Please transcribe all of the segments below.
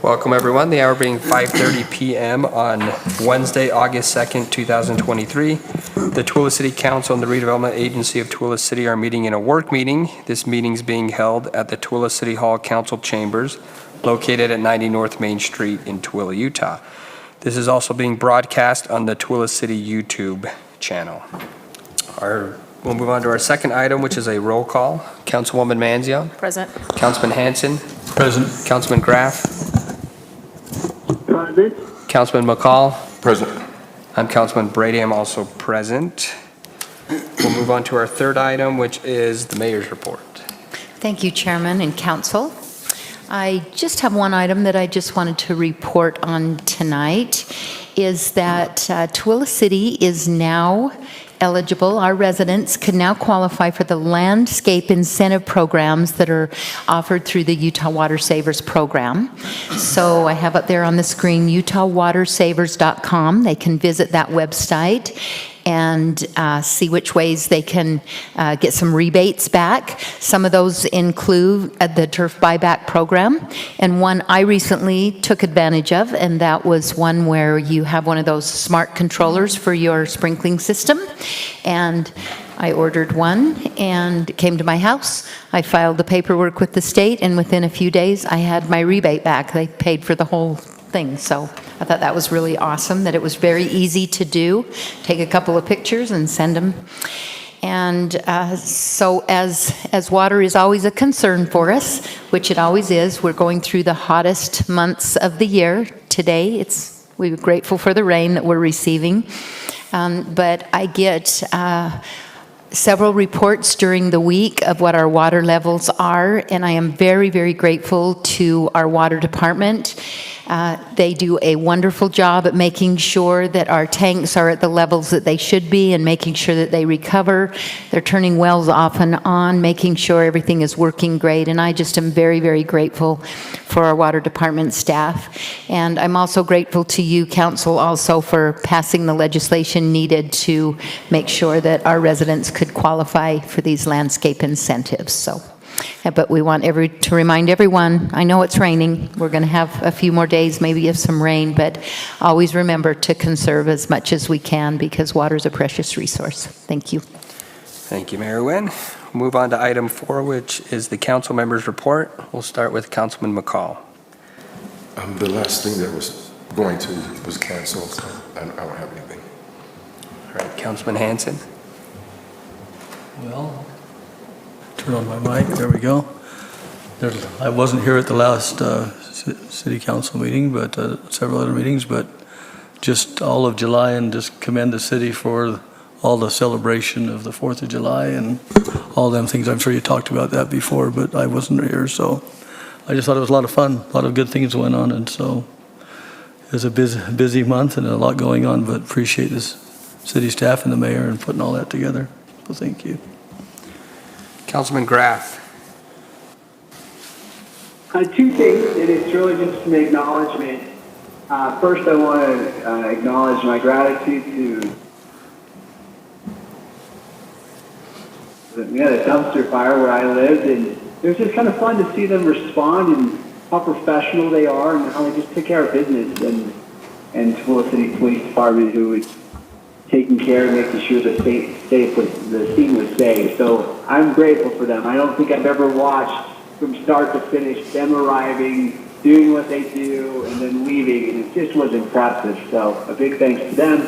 Welcome everyone. The hour being 5:30 p.m. on Wednesday, August 2nd, 2023. The Tooele City Council and the Redevelopment Agency of Tooele City are meeting in a work meeting. This meeting is being held at the Tooele City Hall Council Chambers, located at 90 North Main Street in Tooele, Utah. This is also being broadcast on the Tooele City YouTube channel. We'll move on to our second item, which is a roll call. Councilwoman Manzione. Present. Councilman Hanson. Present. Councilman Graff. Present. Councilman McCall. Present. I'm Councilman Brady. I'm also present. We'll move on to our third item, which is the mayor's report. Thank you, Chairman and Council. I just have one item that I just wanted to report on tonight, is that Tooele City is now eligible. Our residents can now qualify for the landscape incentive programs that are offered through the Utah Water Savers program. So I have up there on the screen utahwatersavers.com. They can visit that website and see which ways they can get some rebates back. Some of those include the turf buyback program, and one I recently took advantage of, and that was one where you have one of those smart controllers for your sprinkling system, and I ordered one and it came to my house. I filed the paperwork with the state, and within a few days I had my rebate back. They paid for the whole thing. So I thought that was really awesome, that it was very easy to do. Take a couple of pictures and send them. And so as water is always a concern for us, which it always is, we're going through the hottest months of the year. Today, we're grateful for the rain that we're receiving. But I get several reports during the week of what our water levels are, and I am very, very grateful to our water department. They do a wonderful job at making sure that our tanks are at the levels that they should be and making sure that they recover. They're turning wells off and on, making sure everything is working great, and I just am very, very grateful for our water department staff. And I'm also grateful to you, Council, also for passing the legislation needed to make sure that our residents could qualify for these landscape incentives. So. But we want to remind everyone, I know it's raining. We're going to have a few more days, maybe of some rain, but always remember to conserve as much as we can because water is a precious resource. Thank you. Thank you, Mayor Nguyen. We'll move on to item 4, which is the council members' report. We'll start with Councilman McCall. The last thing that was going to was canceled, so I don't have anything. All right, Councilman Hanson. Well, turn on my mic, there we go. I wasn't here at the last city council meeting, but several other meetings, but just all of July, and just commend the city for all the celebration of the 4th of July and all them things. I'm sure you talked about that before, but I wasn't here, so I just thought it was a lot of fun. A lot of good things went on, and so it was a busy month and a lot going on, but appreciate this city staff and the mayor and putting all that together. So thank you. Councilman Graff. Two things, and it's really just an acknowledgement. First, I want to acknowledge my gratitude to the dumpster fire where I lived, and it was just kind of fun to see them respond and how professional they are and how they just take care of business. And Tooele City Police Department, who was taking care of making sure the scene was safe. So I'm grateful for them. I don't think I've ever watched from start to finish them arriving, doing what they do, and then leaving, and it just was impressive. So a big thanks to them.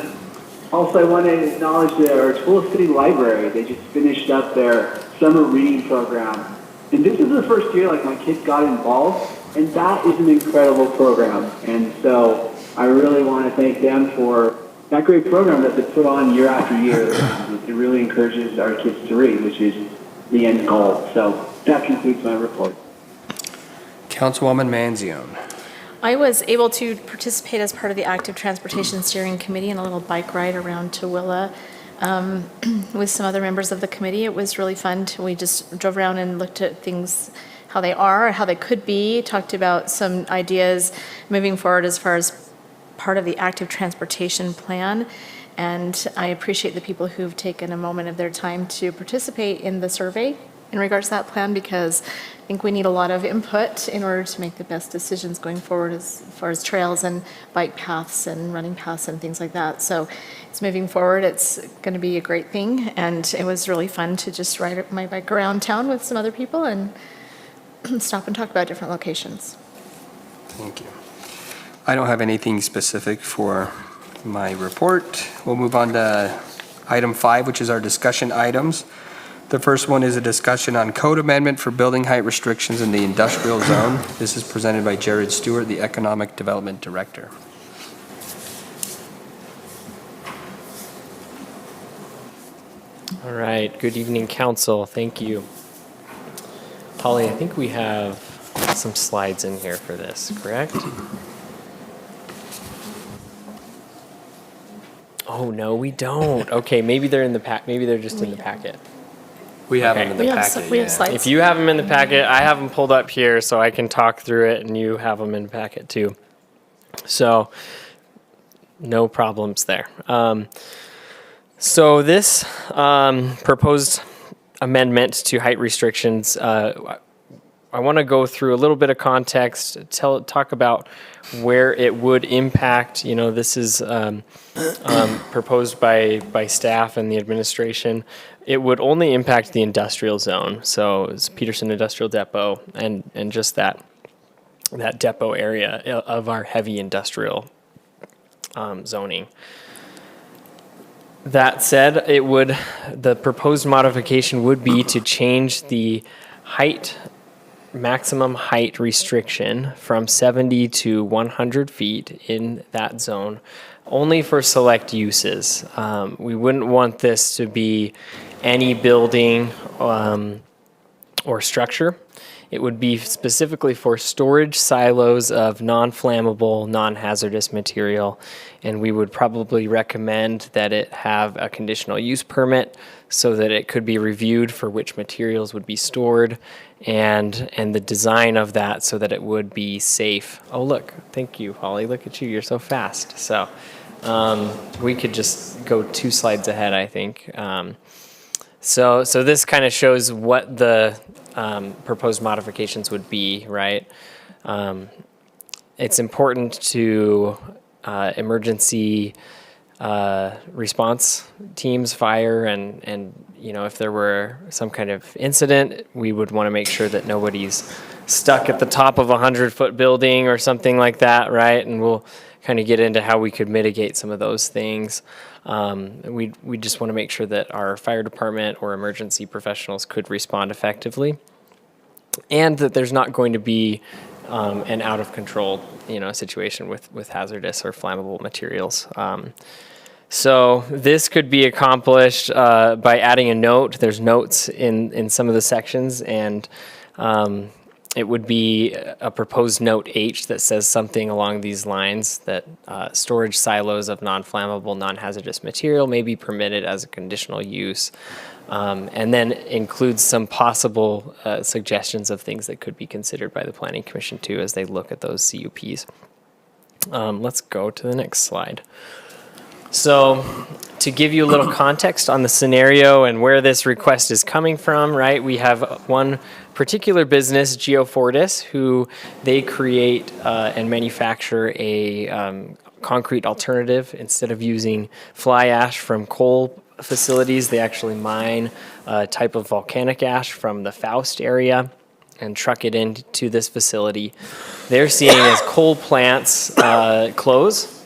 Also, I want to acknowledge our Tooele City Library. They just finished up their summer reading program. And this is the first year like my kids got involved, and that is an incredible program. And so I really want to thank them for that great program that they put on year after year. It really encourages our kids to read, which is the end goal. So that concludes my report. Councilwoman Manzione. I was able to participate as part of the Active Transportation Steering Committee in a little bike ride around Tooele with some other members of the committee. It was really fun. We just drove around and looked at things, how they are, how they could be, talked about some ideas moving forward as far as part of the active transportation plan, and I appreciate the people who've taken a moment of their time to participate in the survey in regards to that plan, because I think we need a lot of input in order to make the best decisions going forward as far as trails and bike paths and running paths and things like that. So it's moving forward. It's going to be a great thing. And it was really fun to just ride my bike around town with some other people and stop and talk about different locations. Thank you. I don't have anything specific for my report. We'll move on to item 5, which is our discussion items. The first one is a discussion on code amendment for building height restrictions in the industrial zone. This is presented by Jared Stewart, the Economic Development Director. All right, good evening, council. Thank you. Holly, I think we have some slides in here for this, correct? Oh, no, we don't. Okay, maybe they're in the pack. Maybe they're just in the packet. We have Okay. them in the We have packet. some- we have yeah. slides. If you have them in the packet, I have them pulled up here so I can talk through it, and you have them in the packet too. So, no problems there. So this proposed amendment to height restrictions, I want to go through a little bit of context, talk about where it would impact. You know, this is proposed by staff and the administration. It would only impact the industrial zone, so it's Peterson Industrial Depot and just that depot area of our heavy industrial zoning. That said, the proposed modification would be to change the maximum height restriction from 70 to 100 feet in that zone, only for select uses. We wouldn't want this to be any building or structure. It would be specifically for storage silos of non-flammable, non-hazardous material, and we would probably recommend that it have a conditional use permit so that it could be reviewed for which materials would be stored and the design of that so that it would be safe. Oh, look, thank you, Holly. Look at you, you're so fast. So we could just go 2 slides ahead, I think. So this kind of shows what the proposed modifications would be, right? It's important to emergency response teams, fire, and you know, if there were some kind of incident, we would want to make sure that nobody's stuck at the top of a 100-foot building or something like that, right? And we'll kind of get into how we could mitigate some of those things. We just want to make sure that our fire department or emergency professionals could respond effectively, and that there's not going to be an out of control, you know, situation with hazardous or flammable materials. So this could be accomplished by adding a note. There's notes in some of the sections, and it would be a proposed note H that says something along these lines, that storage silos of non-flammable, non-hazardous material may be permitted as a conditional use, and then includes some possible suggestions of things that could be considered by the Planning Commission too as they look at those CUPs. Let's go to the next slide. So to give you a little context on the scenario and where this request is coming from, right, we have one particular business, GeoFortis, who they create and manufacture a concrete alternative. Instead of using fly ash from coal facilities, they actually mine a type of volcanic ash from the Faust area and truck it into this facility. They're seeing as coal plants close,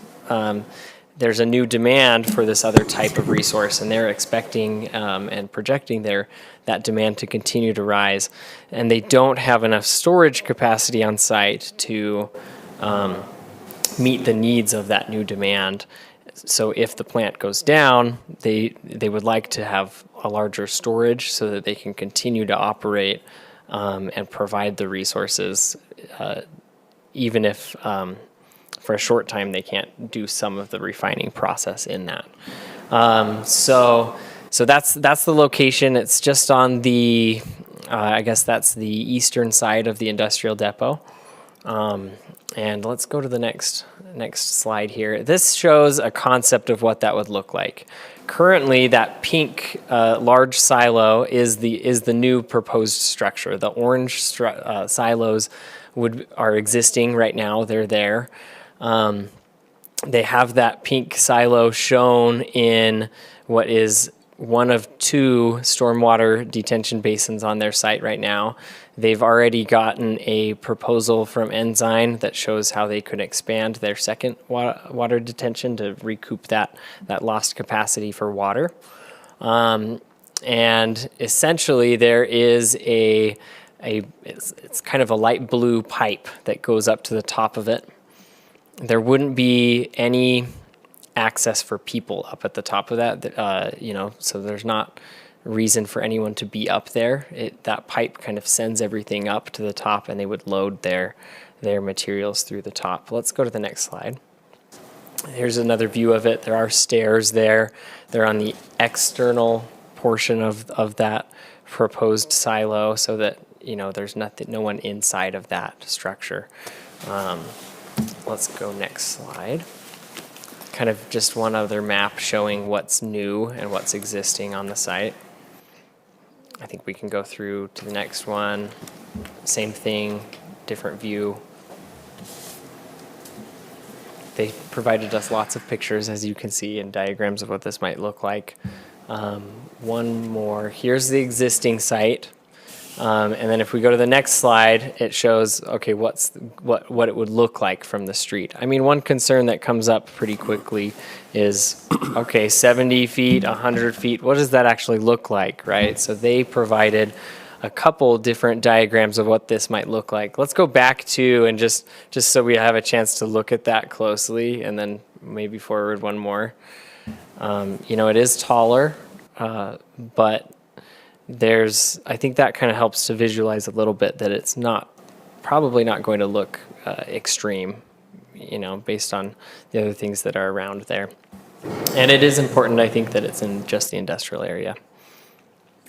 there's a new demand for this other type of resource, and they're expecting and projecting that demand to continue to rise. And they don't have enough storage capacity on site to meet the needs of that new demand. So if the plant goes down, they would like to have a larger storage so that they can continue to operate and provide the resources, even if for a short time they can't do some of the refining process in that. So that's the location. It's just on the, I guess that's the eastern side of the industrial depot. And let's go to the next slide here. This shows a concept of what that would look like. Currently, that pink large silo is the new proposed structure. The orange silos are existing right now. They're there. They have that pink silo shown in what is one of 2 stormwater detention basins on their site right now. They've already gotten a proposal from Ensign that shows how they could expand their second water detention to recoup that lost capacity for water. And essentially there is it's kind of a light blue pipe that goes up to the top of it. There wouldn't be any access for people up at the top of that, so there's not reason for anyone to be up there. That pipe kind of sends everything up to the top, and they would load their materials through the top. Let's go to the next slide. Here's another view of it. There are stairs there. They're on the external portion of that proposed silo, so that there's no one inside of that structure. Let's go next slide. Kind of just one other map showing what's new and what's existing on the site. I think we can go through to the next one. Same thing, different view. They provided us lots of pictures, as you can see, and diagrams of what this might look like. One more. Here's the existing site. And then if we go to the next slide, it shows, okay, what it would look like from the street. I mean, one concern that comes up pretty quickly is, okay, 70 feet, 100 feet, what does that actually look like, right? So they provided a couple different diagrams of what this might look like. Let's go back to, and just so we have a chance to look at that closely, and then maybe forward one more. It is taller, but I think that kind of helps to visualize a little bit that it's probably not going to look extreme, based on the other things that are around there. And it is important, I think, that it's in just the industrial area.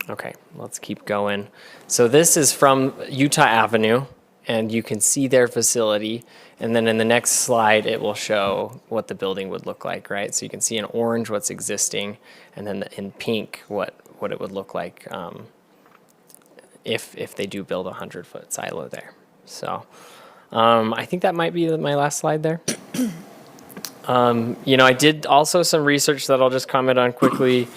Okay, let's keep going. So this is from Utah Avenue, and you can see their facility. And then in the next slide, it will show what the building would look like, right? So you can see in orange what's existing, and then in pink what it would look like if they do build a 100-foot silo there. So I think that might be my last slide there. I did also some research that I'll just comment on quickly.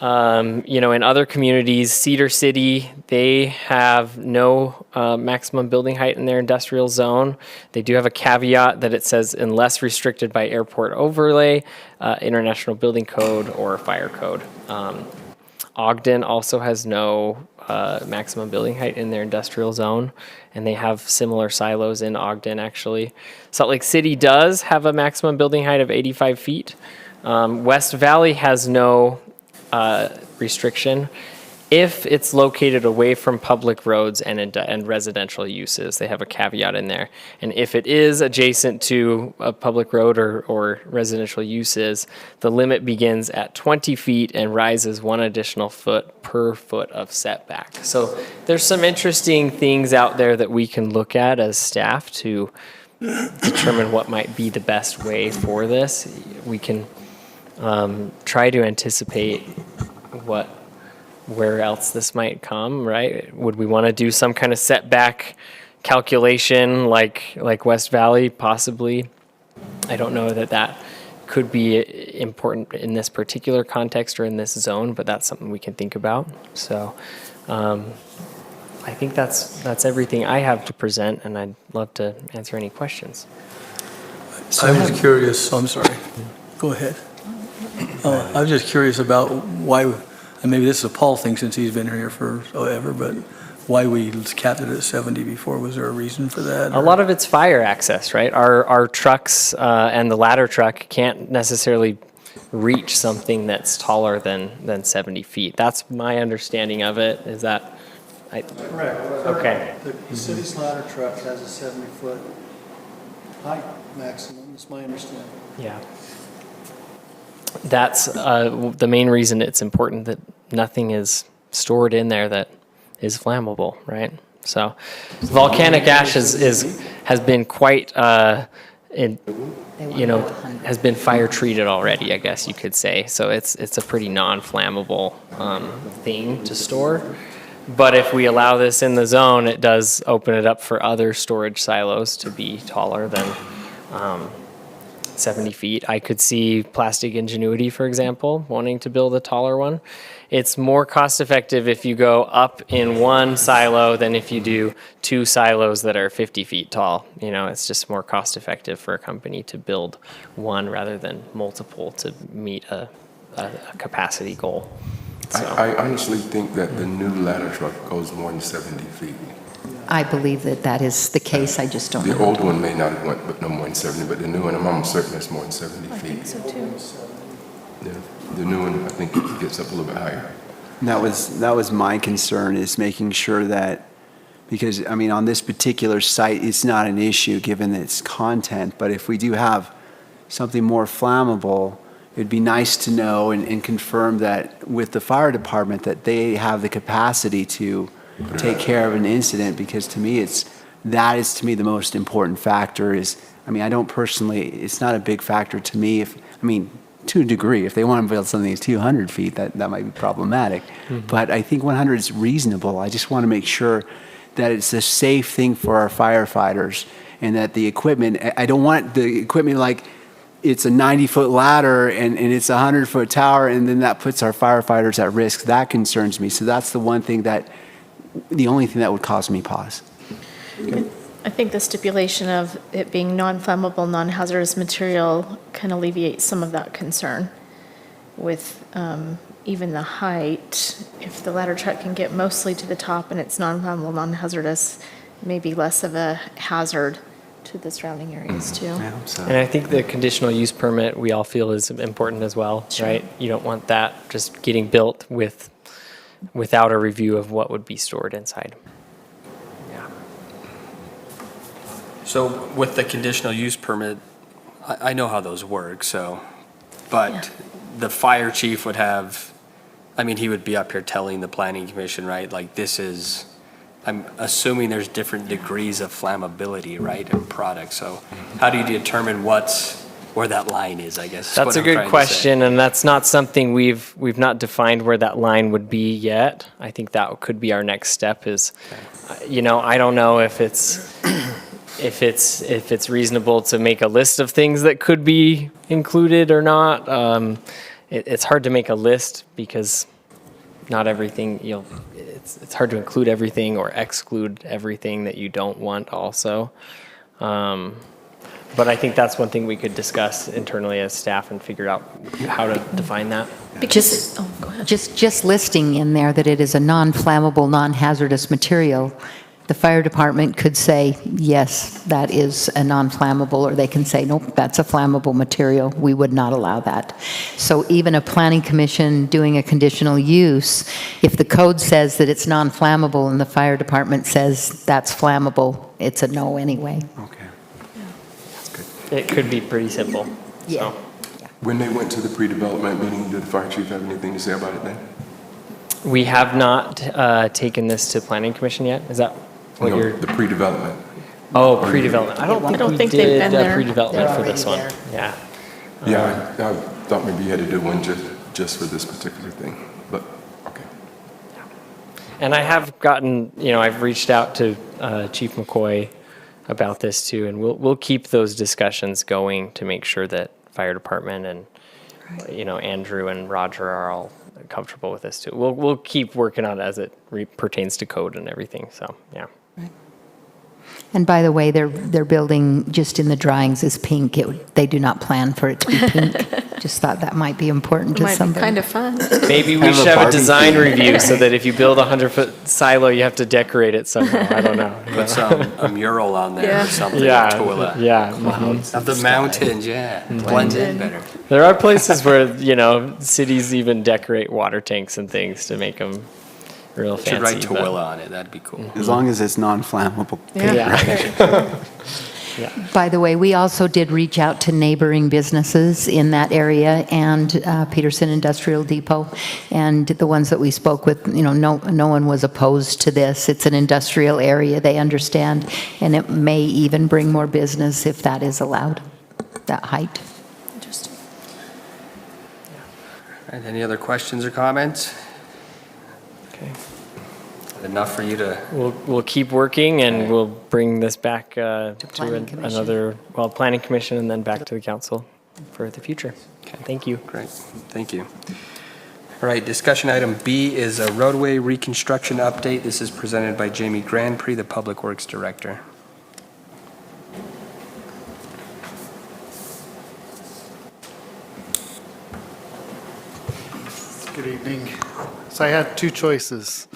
In other communities, Cedar City, they have no maximum building height in their industrial zone. They do have a caveat that it says unless restricted by airport overlay, International Building Code, or fire code. Ogden also has no maximum building height in their industrial zone, and they have similar silos in Ogden, actually. Salt Lake City does have a maximum building height of 85 feet. West Valley has no restriction if it's located away from public roads and residential uses. They have a caveat in there. And if it is adjacent to a public road or residential uses, the limit begins at 20 feet and rises 1 additional foot per foot of setback. So there's some interesting things out there that we can look at as staff to determine what might be the best way for this. We can try to anticipate where else this might come, right? Would we want to do some kind of setback calculation like West Valley, possibly? I don't know that could be important in this particular context or in this zone, but that's something we can think about. So I think that's everything I have to present, and I'd love to answer any questions. I was curious, I'm sorry. Go ahead. I was just curious about why, and maybe this is a Paul thing since he's been here forever, but why we capped it at 70 before. Was there a reason for that? A lot of it's fire access, right? Our trucks and the ladder truck can't necessarily reach something that's taller than 70 feet. That's my understanding of it. Is that? Correct. Okay. The city's ladder truck has a 70-foot height maximum, that's my understanding. Yeah. That's the main reason it's important that nothing is stored in there that is flammable, right? So volcanic ash is has been quite, has been fire treated already, I guess you could say. So it's a pretty non-flammable thing to store. But if we allow this in the zone, it does open it up for other storage silos to be taller than 70 feet. I could see Plastic Ingenuity, for example, wanting to build a taller one. It's more cost effective if you go up in one silo than if you do 2 silos that are 50 feet tall. It's just more cost effective for a company to build one rather than multiple to meet a capacity goal. So. I honestly think that the new ladder truck goes more than 70 feet. I believe that that is the case, I just don't know. The old one may not have went no more than 70, but the new one, I'm almost certain it's more than 70 feet. I think so too. Yeah. The new one, I think it gets up a little bit higher. And that was my concern, is making sure that, because, I mean, on this particular site, it's not an issue given its content, but if we do have something more flammable, it'd be nice to know and confirm that with the fire department that they have the capacity to take care of an incident, because to me that is to me the most important factor. Is, I mean, I don't personally, it's not a big factor to me to a degree. If they want to build something that's 200 feet, that might be problematic. Mm-hmm. But I think 100 is reasonable. I just want to make sure that it's a safe thing for our firefighters, and that the equipment, I don't want the equipment like it's a 90-foot ladder and it's a 100-foot tower, and then that puts our firefighters at risk. That concerns me. So that's the only thing that would cause me pause. I think the stipulation of it being non-flammable, non-hazardous material can alleviate some of that concern with even the height. If the ladder truck can get mostly to the top and it's non-flammable, non-hazardous, maybe less of a hazard to the surrounding areas too. Yeah, so. And I think the conditional use permit we all feel is important as well, Sure. right? You don't want that just getting built without a review of what would be stored inside. Yeah. So with the conditional use permit, I know how those work, but the fire chief would have, he would be up here telling the planning commission, right? Like I'm assuming there's different degrees of flammability, right, in products. So how do you determine where that line is, I guess? That's a good question, and that's not something we've not defined where that line would be yet. I think that could be our next step is, I don't know if it's reasonable to make a list of things that could be included or not. It's hard to make a list because not everything, it's hard to include everything or exclude everything that you don't want also. But I think that's one thing we could discuss internally as staff and figure out how to define that. Just, go ahead. just listing in there that it is a non-flammable, non-hazardous material, the fire department could say, yes, that is a non-flammable, or they can say, nope, that's a flammable material. We would not allow that. So even a planning commission doing a conditional use, if the code says that it's non-flammable and the fire department says that's flammable, it's a no anyway. Okay. It could be pretty simple. Yeah. So. When they went to the pre-development meeting, did the fire chief have anything to say about it then? We have not taken this to planning commission yet. Is that what No, you're? the pre-development. Oh, pre-development. I don't think we they've did been there. pre-development They're for this one. already Yeah. Yeah, I thought maybe you had to do one just for this particular thing, but, okay. And I have gotten, I've reached out to Chief McCoy about this too, and we'll keep those discussions going to make sure that fire department and Andrew and Roger are all comfortable with this too. We'll keep working on it as it pertains to code and everything. So yeah. And by the way, their building just in the drawings is pink. They do not plan for it to be pink. Just thought that might be important to Might be somebody. kind of fun. Maybe we should have a design review so that if you build a 100-foot silo, you have to decorate it somehow. I don't know. Put a mural on there Yeah. or something. Yeah. Twila. Yeah. Clouds. Of the mountains, yeah. Blends in better. There are places where, cities even decorate water tanks and things to make them real fancy. Should write but- Twila on it. That'd be cool. As long as it's non-flammable. Yeah. By the way, we also did reach out to neighboring businesses in that area and Peterson Industrial Depot, and the ones that we spoke with, no one was opposed to this. It's an industrial area, they understand, and it may even bring more business if that is allowed, that height. Interesting. And any other questions or comments? Okay. Enough for you to, We'll keep working, and we'll bring this back to Planning Commission. another, Planning Commission, and then back to the council for the future. Thank you. great, thank you. All right, discussion item B is a roadway reconstruction update. This is presented by Jamie Grandpré, the Public Works Director. Good evening. So I had two choices.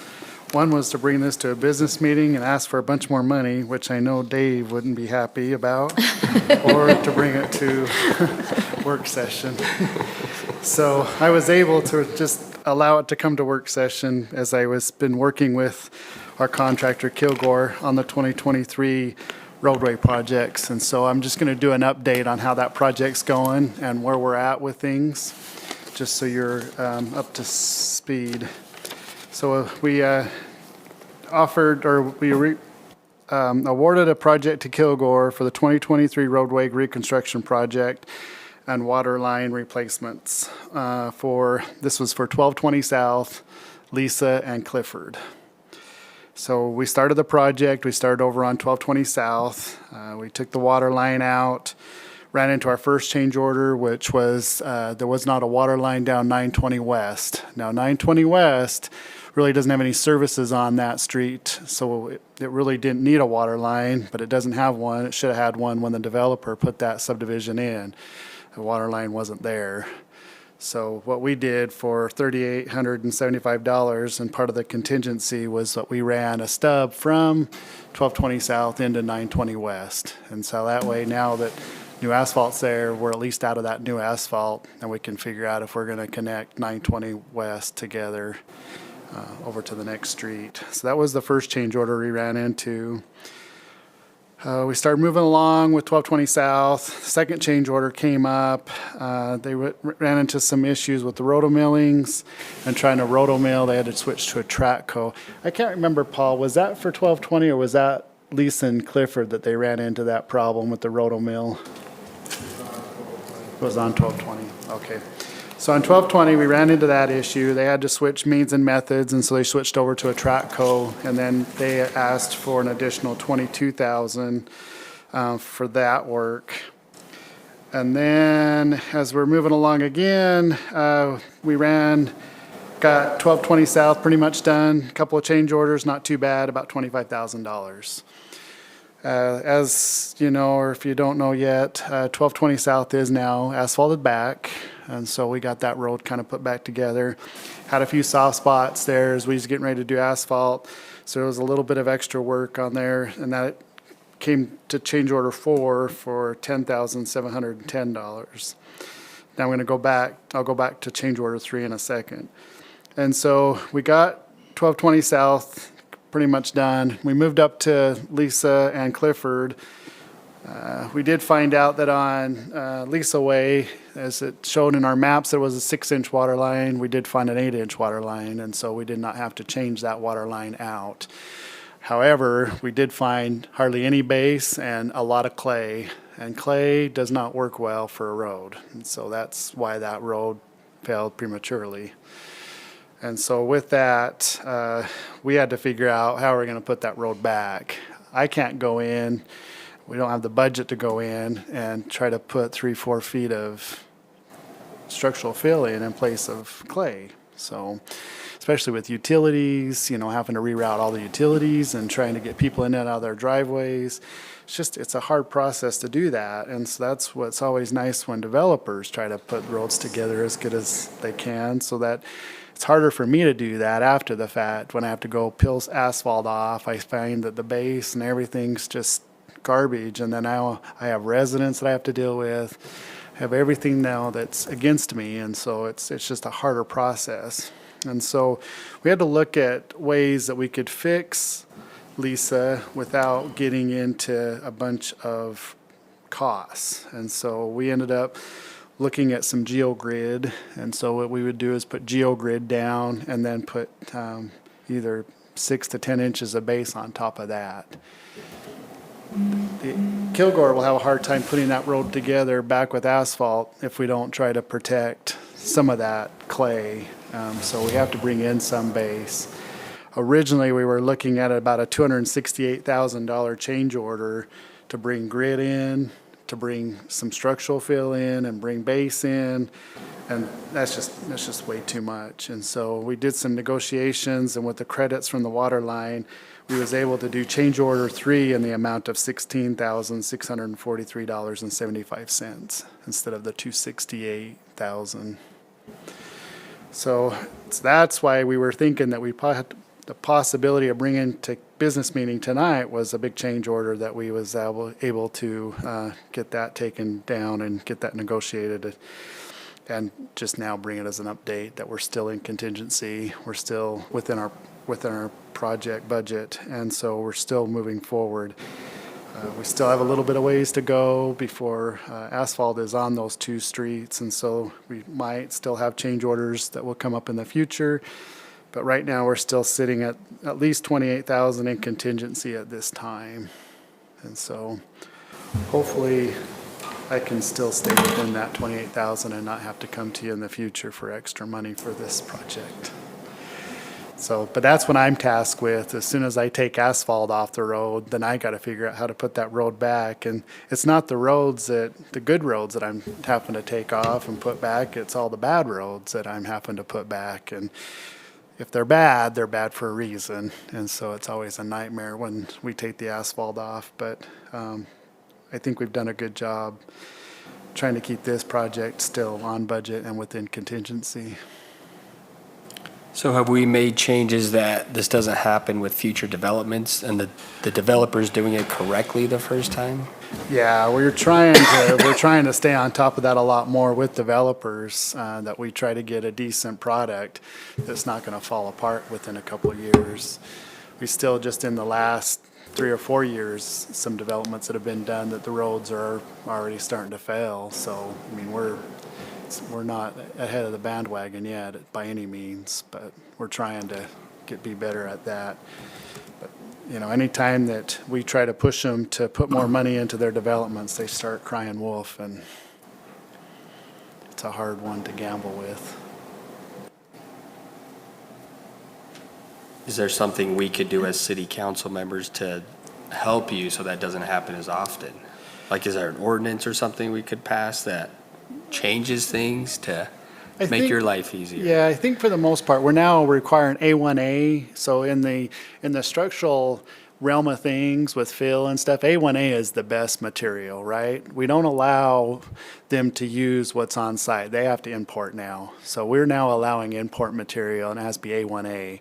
One was to bring this to a business meeting and ask for a bunch more money, which I know Dave wouldn't be happy about, or to bring it to work session. So I was able to just allow it to come to work session as I was been working with our contractor Kilgore on the 2023 roadway projects. And so I'm just going to do an update on how that project's going and where we're at with things, just so you're up to speed. So we awarded a project to Kilgore for the 2023 roadway reconstruction project and water line replacements. This was for 1220 South, Lisa, and Clifford. So we started the project. We started over on 1220 South. We took the water line out, ran into our first change order, which was there was not a water line down 920 West. Now 920 West really doesn't have any services on that street, so it really didn't need a water line, but it doesn't have one. It should have had one when the developer put that subdivision in. The water line wasn't there. So what we did for $3,875 and part of the contingency was that we ran a stub from 1220 South into 920 West. And so that way, now that new asphalt's there, we're at least out of that new asphalt, and we can figure out if we're going to connect 920 West together over to the next street. So that was the first change order we ran into. We started moving along with 1220 South. Second change order came up. They ran into some issues with the rotomillings and trying to rotomill. They had to switch to a Tratco. I can't remember, Paul, was that for 1220 or was that Lisa and Clifford that they ran into that problem with the rotomill? It was on 1220, okay. So on 1220, we ran into that issue. They had to switch means and methods, and so they switched over to a Tratco, and then they asked for an additional $22,000 for that work. And then as we're moving along again, we got 1220 South pretty much done. A couple of change orders, not too bad, about $25,000. As you know, or if you don't know yet, 1220 South is now asphalted back, and so we got that road kind of put back together. Had a few soft spots there as we was getting ready to do asphalt, so there was a little bit of extra work on there, and that came to change order 4 for $10,710. Now I'm going to go back. I'll go back to change order 3 in a second. And so we got 1220 South pretty much done. We moved up to Lisa and Clifford. We did find out that on Lisa Way, as it showed in our maps, there was a 6-inch water line. We did find an 8-inch water line, and so we did not have to change that water line out. However, we did find hardly any base and a lot of clay, and clay does not work well for a road. And so that's why that road failed prematurely. And so with that, we had to figure out how we're going to put that road back. I can't go in. We don't have the budget to go in and try to put 3-4 feet of structural fill in place of clay. So especially with utilities, having to reroute all the utilities and trying to get people in and out of their driveways. It's a hard process to do that. And so that's what's always nice when developers try to put roads together as good as they can, so that it's harder for me to do that after the fact. When I have to go peel asphalt off, I find that the base and everything's just garbage. And then now I have residents that I have to deal with, I have everything now that's against me. And so it's just a harder process. And so we had to look at ways that we could fix Lisa without getting into a bunch of costs. And so we ended up looking at some geogrid. And so what we would do is put geogrid down and then put either 6 to 10 inches of base on top of that. Kilgore will have a hard time putting that road together back with asphalt if we don't try to protect some of that clay. So we have to bring in some base. Originally, we were looking at about a $268,000 change order to bring grid in, to bring some structural fill in, and bring base in, and that's just way too much. And so we did some negotiations, and with the credits from the water line, we was able to do change order 3 in the amount of $16,643.75 instead of the $268,000. So that's why we were thinking that we had the possibility of bringing to business meeting tonight was a big change order that we was able to get that taken down and get that negotiated, and just now bring it as an update that we're still in contingency. We're still within our project budget, and so we're still moving forward. We still have a little bit of ways to go before asphalt is on those 2 streets, and so we might still have change orders that will come up in the future. But right now, we're still sitting at least $28,000 in contingency at this time. And so hopefully I can still stay within that $28,000 and not have to come to you in the future for extra money for this project. So, but that's what I'm tasked with. As soon as I take asphalt off the road, then I got to figure out how to put that road back. And it's not the good roads that I'm having to take off and put back. It's all the bad roads that I'm having to put back. And if they're bad for a reason. And so it's always a nightmare when we take the asphalt off. But I think we've done a good job trying to keep this project still on budget and within contingency. So have we made changes that this doesn't happen with future developments and the developer's doing it correctly the first time? Yeah, we're trying to stay on top of that a lot more with developers, that we try to get a decent product that's not going to fall apart within a couple of years. We still, just in the last 3 or 4 years, some developments that have been done that the roads are already starting to fail. So, I mean, we're not ahead of the bandwagon yet by any means, but we're trying to be better at that. But, you know, anytime that we try to push them to put more money into their developments, they start crying wolf, and it's a hard one to gamble with. Is there something we could do as city council members to help you so that doesn't happen as often? Like, is there an ordinance or something we could pass that changes things to make your life easier? Yeah, I think for the most part, we're now requiring A1A. So in the structural realm of things with fill and stuff, A1A is the best material, right? We don't allow them to use what's on site. They have to import now. So we're now allowing import material, and it has to be A1A.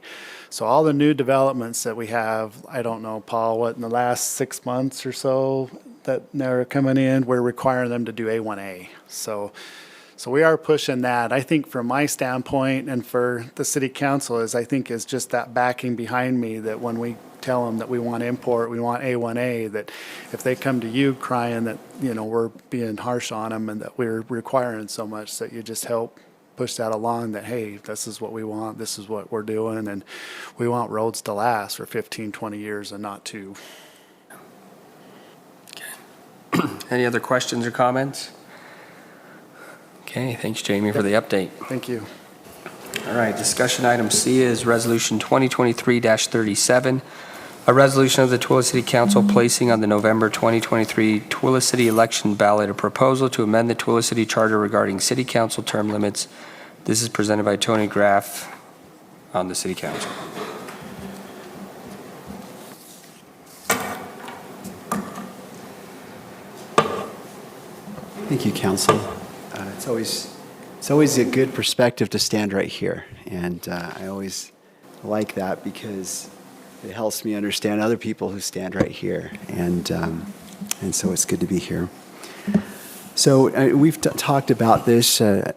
So all the new developments that we have, I don't know, Paul, what, in the last 6 months or so that they're coming in, we're requiring them to do A1A. So we are pushing that. I think from my standpoint and for the city council is just that backing behind me, that when we tell them that we want import, we want A1A, that if they come to you crying that, you know, we're being harsh on them and that we're requiring so much, that you just help push that along, that, hey, this is what we want, this is what we're doing, and we want roads to last for 15, 20 years and not 2. Any other questions or comments? Okay, thanks, Jamie, for the update. Thank you. All right, discussion item C is Resolution 2023-37, a resolution of the Tooele City Council placing on the November 2023 Tooele City election ballot a proposal to amend the Tooele City Charter regarding city council term limits. This is presented by Tony Graff on the City Council. Thank you, Council. It's always a good perspective to stand right here, and I always like that because it helps me understand other people who stand right here, and so it's good to be here. So we've talked about this a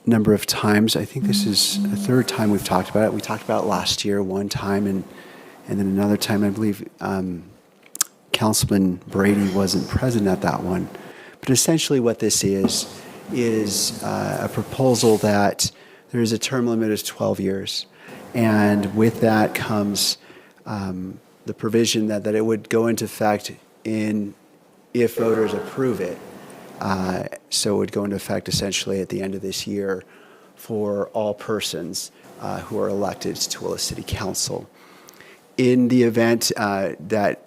number of times. I think this is the 3rd time we've talked about it. We talked about it last year one time And then another time, I believe Councilman Brady wasn't present at that one. But essentially what this is a proposal that there is a term limit of 12 years. And with that comes the provision that it would go into effect if voters approve it. So it would go into effect essentially at the end of this year for all persons who are elected to Tooele City Council. In the event that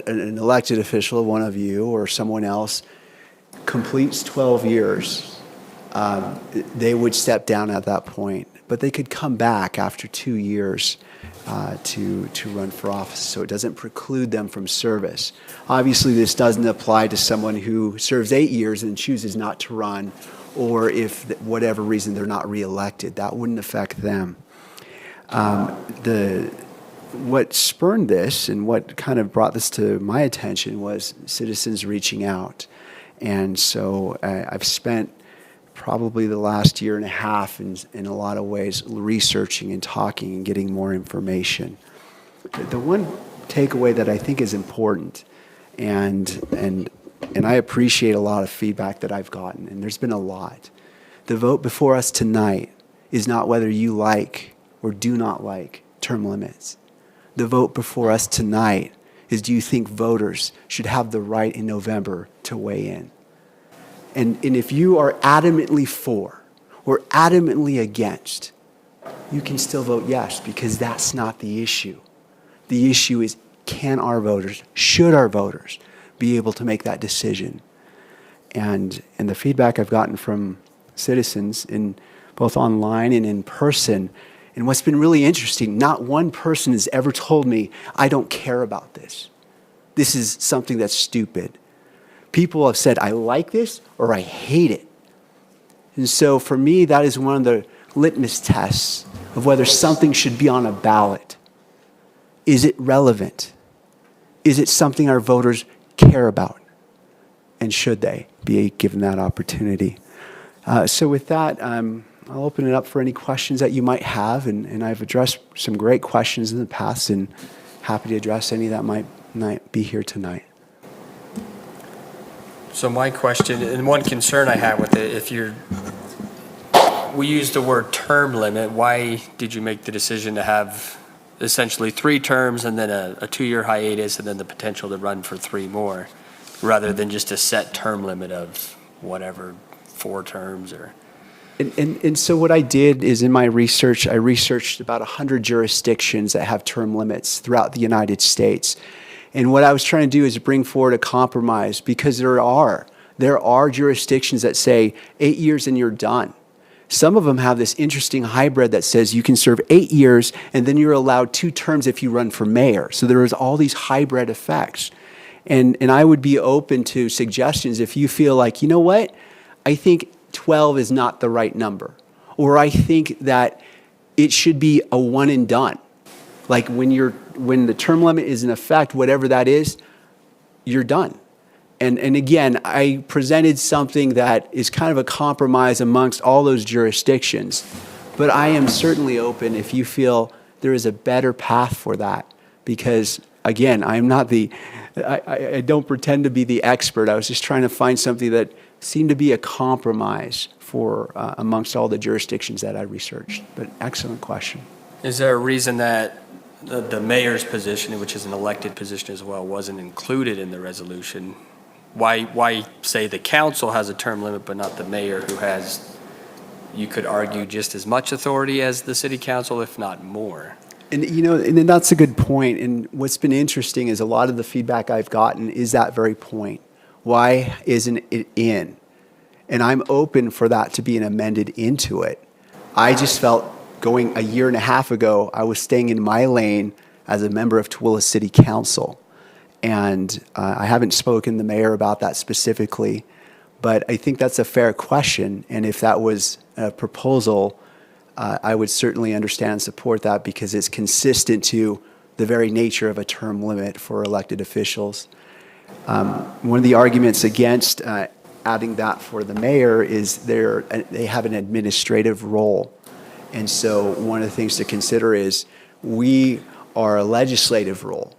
an elected official, one of you or someone else, completes 12 years, they would step down at that point. But they could come back after 2 years to run for office, so it doesn't preclude them from service. Obviously, this doesn't apply to someone who serves 8 years and chooses not to run, or if whatever reason they're not reelected. That wouldn't affect them. What spurned this and what kind of brought this to my attention was citizens reaching out. And so I've spent probably the last year and a half in a lot of ways researching and talking and getting more information. The one takeaway that I think is important, and I appreciate a lot of feedback that I've gotten, and there's been a lot. The vote before us tonight is not whether you like or do not like term limits. The vote before us tonight is, do you think voters should have the right in November to weigh in? And if you are adamantly for or adamantly against, you can still vote yes, because that's not the issue. The issue is, should our voters be able to make that decision? And the feedback I've gotten from citizens, in both online and in person, and what's been really interesting, not one person has ever told me, I don't care about this. This is something that's stupid. People have said, I like this or I hate it. And so for me, that is one of the litmus tests of whether something should be on a ballot. Is it relevant? Is it something our voters care about? And should they be given that opportunity? So with that, I'll open it up for any questions that you might have. And I've addressed some great questions in the past, and happy to address any that might be here tonight. So my question, and one concern I have with it, we use the word term limit, why did you make the decision to have essentially 3 terms and then a 2-year hiatus and then the potential to run for 3 more, rather than just a set term limit of whatever, 4 terms or? And so what I did is, in my research, I researched about 100 jurisdictions that have term limits throughout the United States. And what I was trying to do is bring forward a compromise, because there are jurisdictions that say 8 years and you're done. Some of them have this interesting hybrid that says you can serve 8 years and then you're allowed 2 terms if you run for mayor. So there is all these hybrid effects. And I would be open to suggestions if you feel like, you know what, I think 12 is not the right number. Or I think that it should be a one and done. Like when the term limit is in effect, whatever that is, you're done. And again, I presented something that is kind of a compromise amongst all those jurisdictions. But I am certainly open if you feel there is a better path for that. Because again, I don't pretend to be the expert. I was just trying to find something that seemed to be a compromise for amongst all the jurisdictions that I researched. But excellent question. Is there a reason that the mayor's position, which is an elected position as well, wasn't included in the resolution? Why say the council has a term limit but not the mayor, who has, you could argue, just as much authority as the city council, if not more? And and that's a good point. And what's been interesting is a lot of the feedback I've gotten is that very point. Why isn't it in? And I'm open for that to be amended into it. I just felt going a year and a half ago, I was staying in my lane as a member of Tooele City Council. And I haven't spoken to the mayor about that specifically, but I think that's a fair question. And if that was a proposal, I would certainly understand and support that, because it's consistent to the very nature of a term limit for elected officials. One of the arguments against adding that for the mayor is they have an administrative role. And so one of the things to consider is we are a legislative role.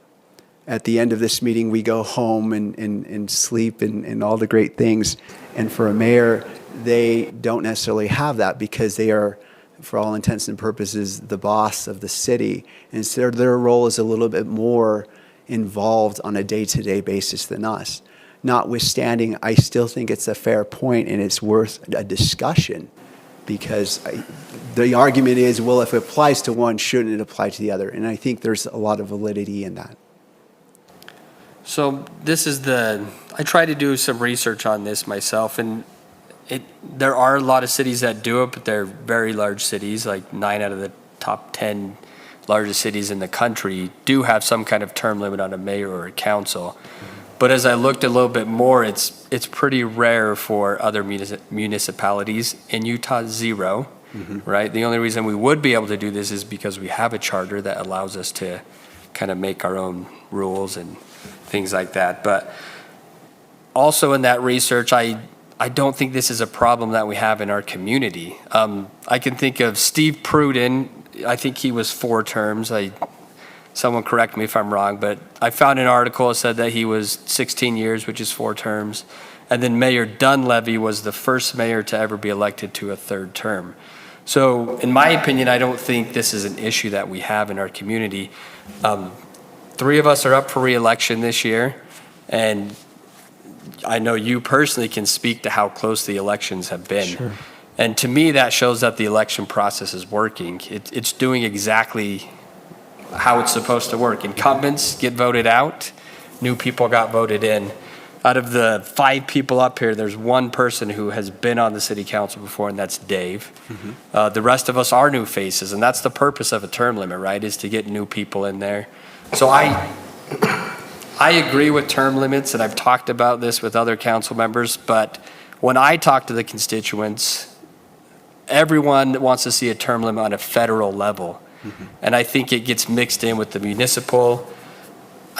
At the end of this meeting, we go home and sleep and all the great things. And for a mayor, they don't necessarily have that because they are, for all intents and purposes, the boss of the city. And so their role is a little bit more involved on a day-to-day basis than us. Notwithstanding, I still think it's a fair point and it's worth a discussion, because the argument is, well, if it applies to one, shouldn't it apply to the other? And I think there's a lot of validity in that. So I tried to do some research on this myself, and there are a lot of cities that do it, but they're very large cities, like 9 out of the top 10 largest cities in the country do have some kind of term limit on a mayor or a council. But as I looked a little bit more, it's pretty rare for other municipalities. In Utah, 0, right? The only reason we would be able to do this is because we have a charter that allows us to kind of make our own rules and things like that. But also in that research, I don't think this is a problem that we have in our community. I can think of Steve Pruden. I think he was 4 terms. Someone correct me if I'm wrong, but I found an article that said that he was 16 years, which is 4 terms. And then Mayor Dunleavy was the first mayor to ever be elected to a 3rd term. So in my opinion, I don't think this is an issue that we have in our community. 3 of us are up for re-election this year, and I know you personally can speak to how close the elections have been. Sure. And to me, that shows that the election process is working. It's doing exactly how it's supposed to work. Incumbents get voted out, new people got voted in. Out of the 5 people up here, there's 1 person who has been on the city council before, and that's Dave. The rest of us are new faces, and that's the purpose of a term limit, right, is to get new people in there. So I agree with term limits, and I've talked about this with other council members, but when I talk to the constituents, everyone wants to see a term limit on a federal level. And I think it gets mixed in with the municipal,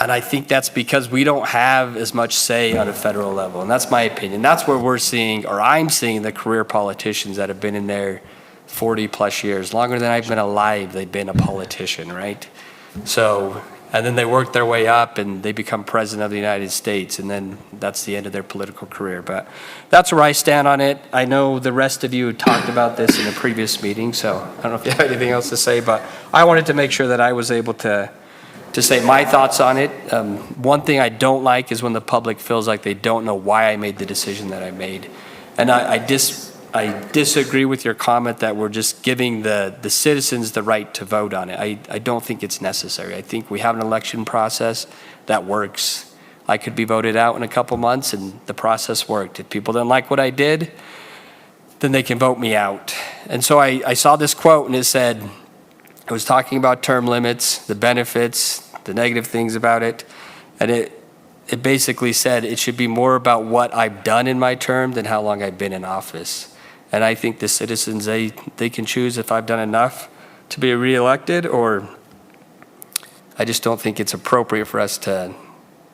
and I think that's because we don't have as much say on a federal level, and that's my opinion. That's where we're seeing, or I'm seeing, the career politicians that have been in there 40 plus years. Longer than I've been alive, they've been a politician, right? So, and then they work their way up and they become president of the United States, and then that's the end of their political career. But that's where I stand on it. I know the rest of you talked about this in a previous meeting, so I don't know if you have anything else to say, but I wanted to make sure that I was able to say my thoughts on it. One thing I don't like is when the public feels like they don't know why I made the decision that I made. And I disagree with your comment that we're just giving the citizens the right to vote on it. I don't think it's necessary. I think we have an election process that works. I could be voted out in a couple months and the process worked. If people didn't like what I did, then they can vote me out. And so I saw this quote, and it said, it was talking about term limits, the benefits, the negative things about it, and it basically said it should be more about what I've done in my term than how long I've been in office. And I think the citizens, they can choose if I've done enough to be reelected, or I just don't think it's appropriate for us to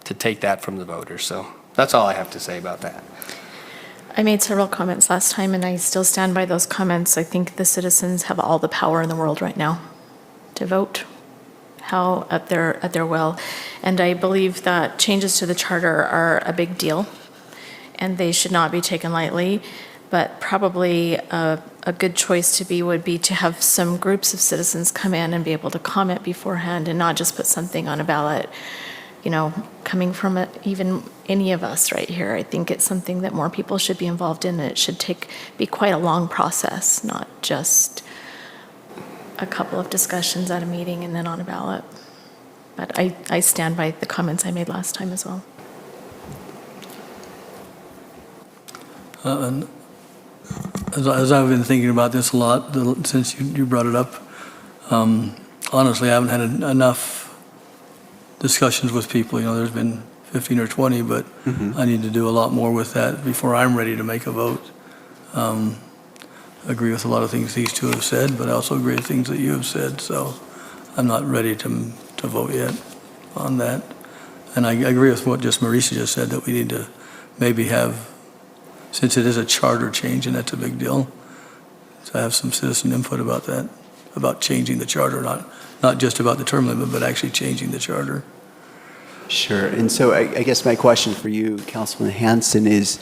take that from the voters. So that's all I have to say about that. I made several comments last time, and I still stand by those comments. I think the citizens have all the power in the world right now to vote how at their will. And I believe that changes to the charter are a big deal, and they should not be taken lightly. But probably a good choice would be to have some groups of citizens come in and be able to comment beforehand, and not just put something on a ballot, coming from even any of us right here. I think it's something that more people should be involved in, and it should be quite a long process, not just a couple of discussions at a meeting and then on a ballot. But I stand by the comments I made last time as well. And as I've been thinking about this a lot since you brought it up, honestly, I haven't had enough discussions with people. There's been 15 or 20, but I need to do a lot more with that before I'm ready to make a vote. I agree with a lot of things these two have said, but I also agree with things that you have said, so I'm not ready to vote yet on that. And I agree with what Marisa just said, that we need to maybe have, since it is a charter change and that's a big deal, to have some citizen input about that, about changing the charter, not not just about the term limit, but actually changing the charter. Sure. And so I guess my question for you, Councilman Hanson, is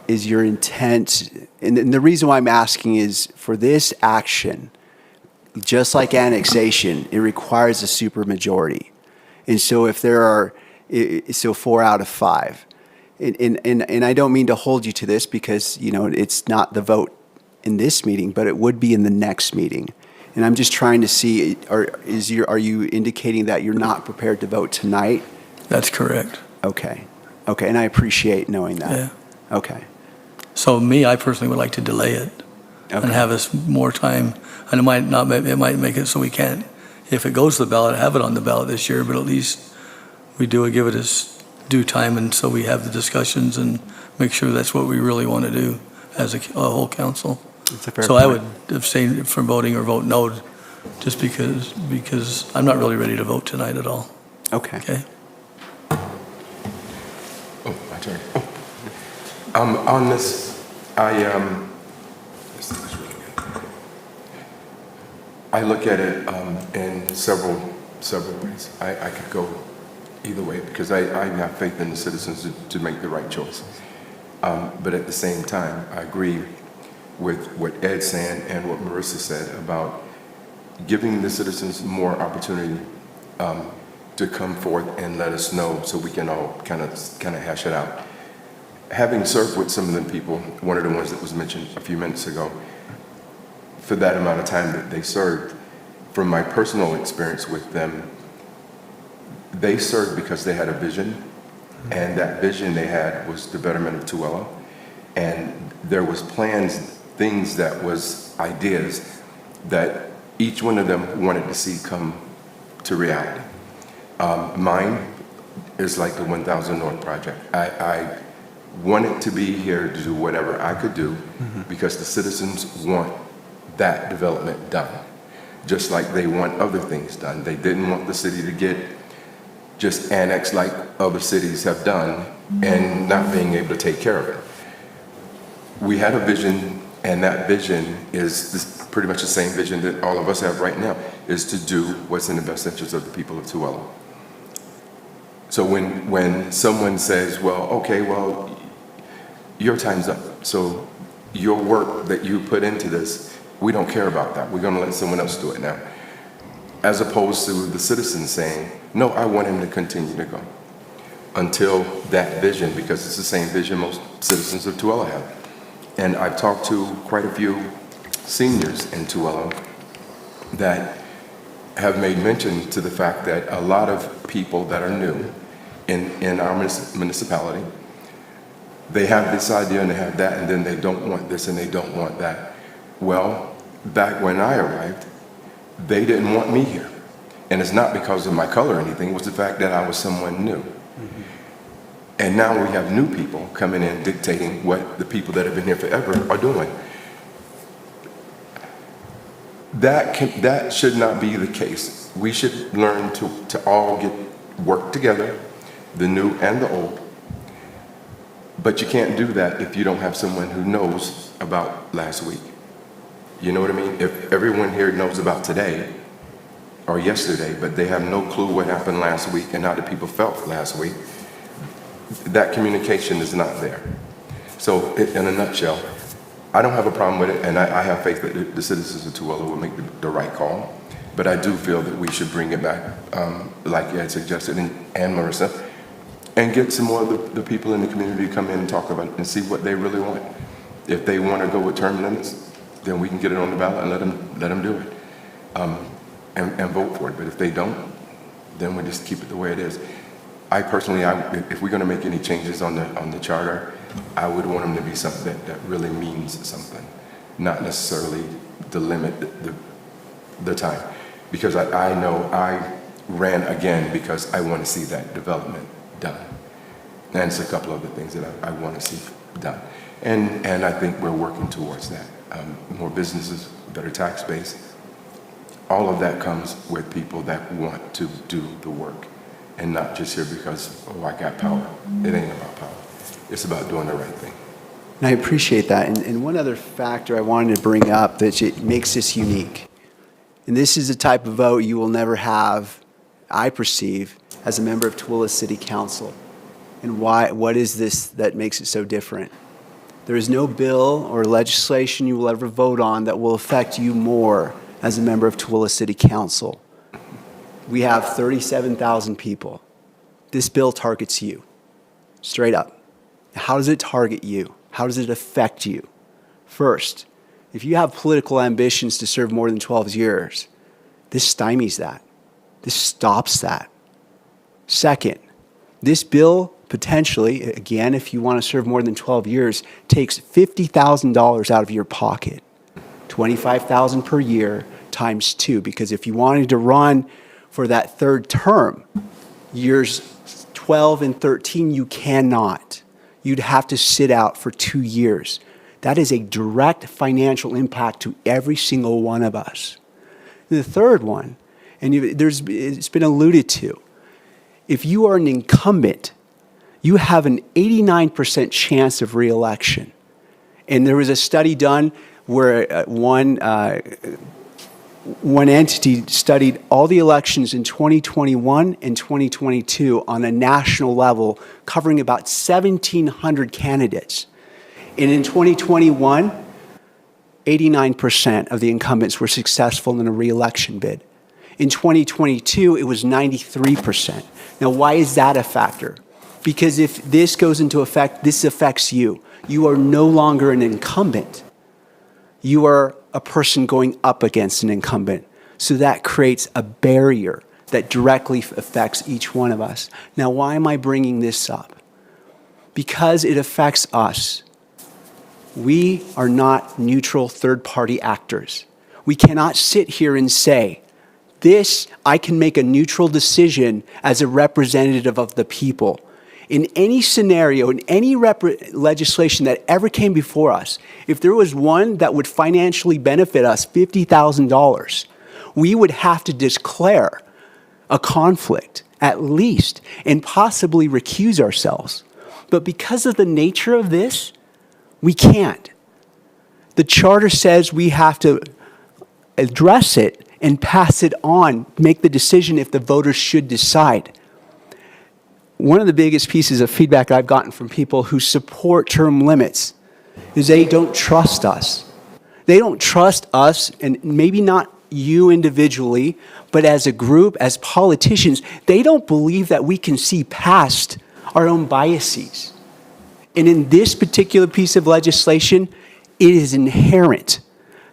your intent, and the reason why I'm asking is for this action, just like annexation, it requires a supermajority. And so if there are, so 4 out of 5, and I don't mean to hold you to this because, you know, it's not the vote in this meeting, but it would be in the next meeting. And I'm just trying to see, are you indicating that you're not prepared to vote tonight? That's correct. Okay. Okay, and I appreciate knowing that. Yeah. Okay. So I personally would like to delay it and Okay. have us more time. And it might make it so we can't, if it goes to the ballot, have it on the ballot this year, but at least we give it its due time, and so we have the discussions and make sure that's what we really want to do as a whole council. That's a fair So I point. would abstain from voting or vote no, just because I'm not really ready to vote tonight at all. Okay. Okay? Oh, my turn. On this, this is really good. I look at it in several ways. I could go either way because I have faith in the citizens to make the right choices. But at the same time, I agree with what Ed's saying and what Marissa said about giving the citizens more opportunity to come forth and let us know so we can all kind of hash it out. Having served with some of the people, one of the ones that was mentioned a few minutes ago, for that amount of time that they served, from my personal experience with them, they served because they had a vision, and that vision they had was the betterment of Tooele, and there was plans, things that was ideas that each one of them wanted to see come to reality. Mine is like the 1000 North Project. I wanted to be here to do whatever I could do because the citizens want that development done, just like they want other things done. They didn't want the city to get just annexed like other cities have done and not being able to take care of it. We had a vision, and that vision is pretty much the same vision that all of us have right now, is to do what's in the best interest of the people of Tooele. So when someone says, well, okay, well, your time's up, so your work that you put into this, we don't care about that. We're gonna let someone else do it now. As opposed to the citizens saying, no, I want him to continue to go until that vision, because it's the same vision most citizens of Tooele have. And I've talked to quite a few seniors in Tooele that have made mention to the fact that a lot of people that are new in our municipality, they have this idea and they have that, and then they don't want this and they don't want that. Well, back when I arrived, they didn't want me here. And it's not because of my color or anything, it was the fact that I was someone new. And now we have new people coming in dictating what the people that have been here forever are doing. That should not be the case. We should learn to all work together, the new and the old. But you can't do that if you don't have someone who knows about last week. You know what I mean? If everyone here knows about today or yesterday, but they have no clue what happened last week and how the people felt last week, that communication is not there. So in a nutshell, I don't have a problem with it, and I have faith that the citizens of Tooele will make the right call. But I do feel that we should bring it back, like you had suggested, and Marissa, and get some more of the people in the community to come in and talk about it and see what they really want. If they want to go with term limits, then we can get it on the ballot and let them do it, and vote for it. But if they don't, then we just keep it the way it is. I personally, if we're going to make any changes on the charter, I would want them to be something that really means something, not necessarily the limit, the time. Because I know I ran again because I want to see that development done. And it's a couple other things that I want to see done. And I think we're working towards that. More businesses, better tax base. All of that comes with people that want to do the work and not just here because, oh, I got power. It ain't about power. It's about doing the right thing. And I appreciate that. And one other factor I wanted to bring up that makes this unique And this is the type of vote you will never have, I perceive, as a member of Tooele City Council. And what is this that makes it so different? There is no bill or legislation you will ever vote on that will affect you more as a member of Tooele City Council. We have 37,000 people. This bill targets you, straight up. How does it target you? How does it affect you? First, if you have political ambitions to serve more than 12 years, this stymies that. This stops that. Second, this bill potentially, again, if you want to serve more than 12 years, takes $50,000 out of your pocket. $25,000 per year times 2, because if you wanted to run for that third term, years 12 and 13, you cannot. You'd have to sit out for 2 years. That is a direct financial impact to every single one of us. The third one, and it's been alluded to, if you are an incumbent, you have an 89% chance of reelection. And there was a study done where one entity studied all the elections in 2021 and 2022 on a national level, covering about 1,700 candidates. And in 2021, 89% of the incumbents were successful in a re-election bid. In 2022, it was 93%. Now, why is that a factor? Because if this goes into effect, this affects you. You are no longer an incumbent. You are a person going up against an incumbent. So that creates a barrier that directly affects each one of us. Now, why am I bringing this up? Because it affects us. We are not neutral third-party actors. We cannot sit here and say, I can make a neutral decision as a representative of the people. In any scenario, in any legislation that ever came before us, if there was one that would financially benefit us $50,000, we would have to declare a conflict, at least, and possibly recuse ourselves. But because of the nature of this, we can't. The charter says we have to address it and pass it on, make the decision if the voters should decide. One of the biggest pieces of feedback I've gotten from people who support term limits is they don't trust us. They don't trust us, and maybe not you individually, but as a group, as politicians, they don't believe that we can see past our own biases. And in this particular piece of legislation, it is inherent.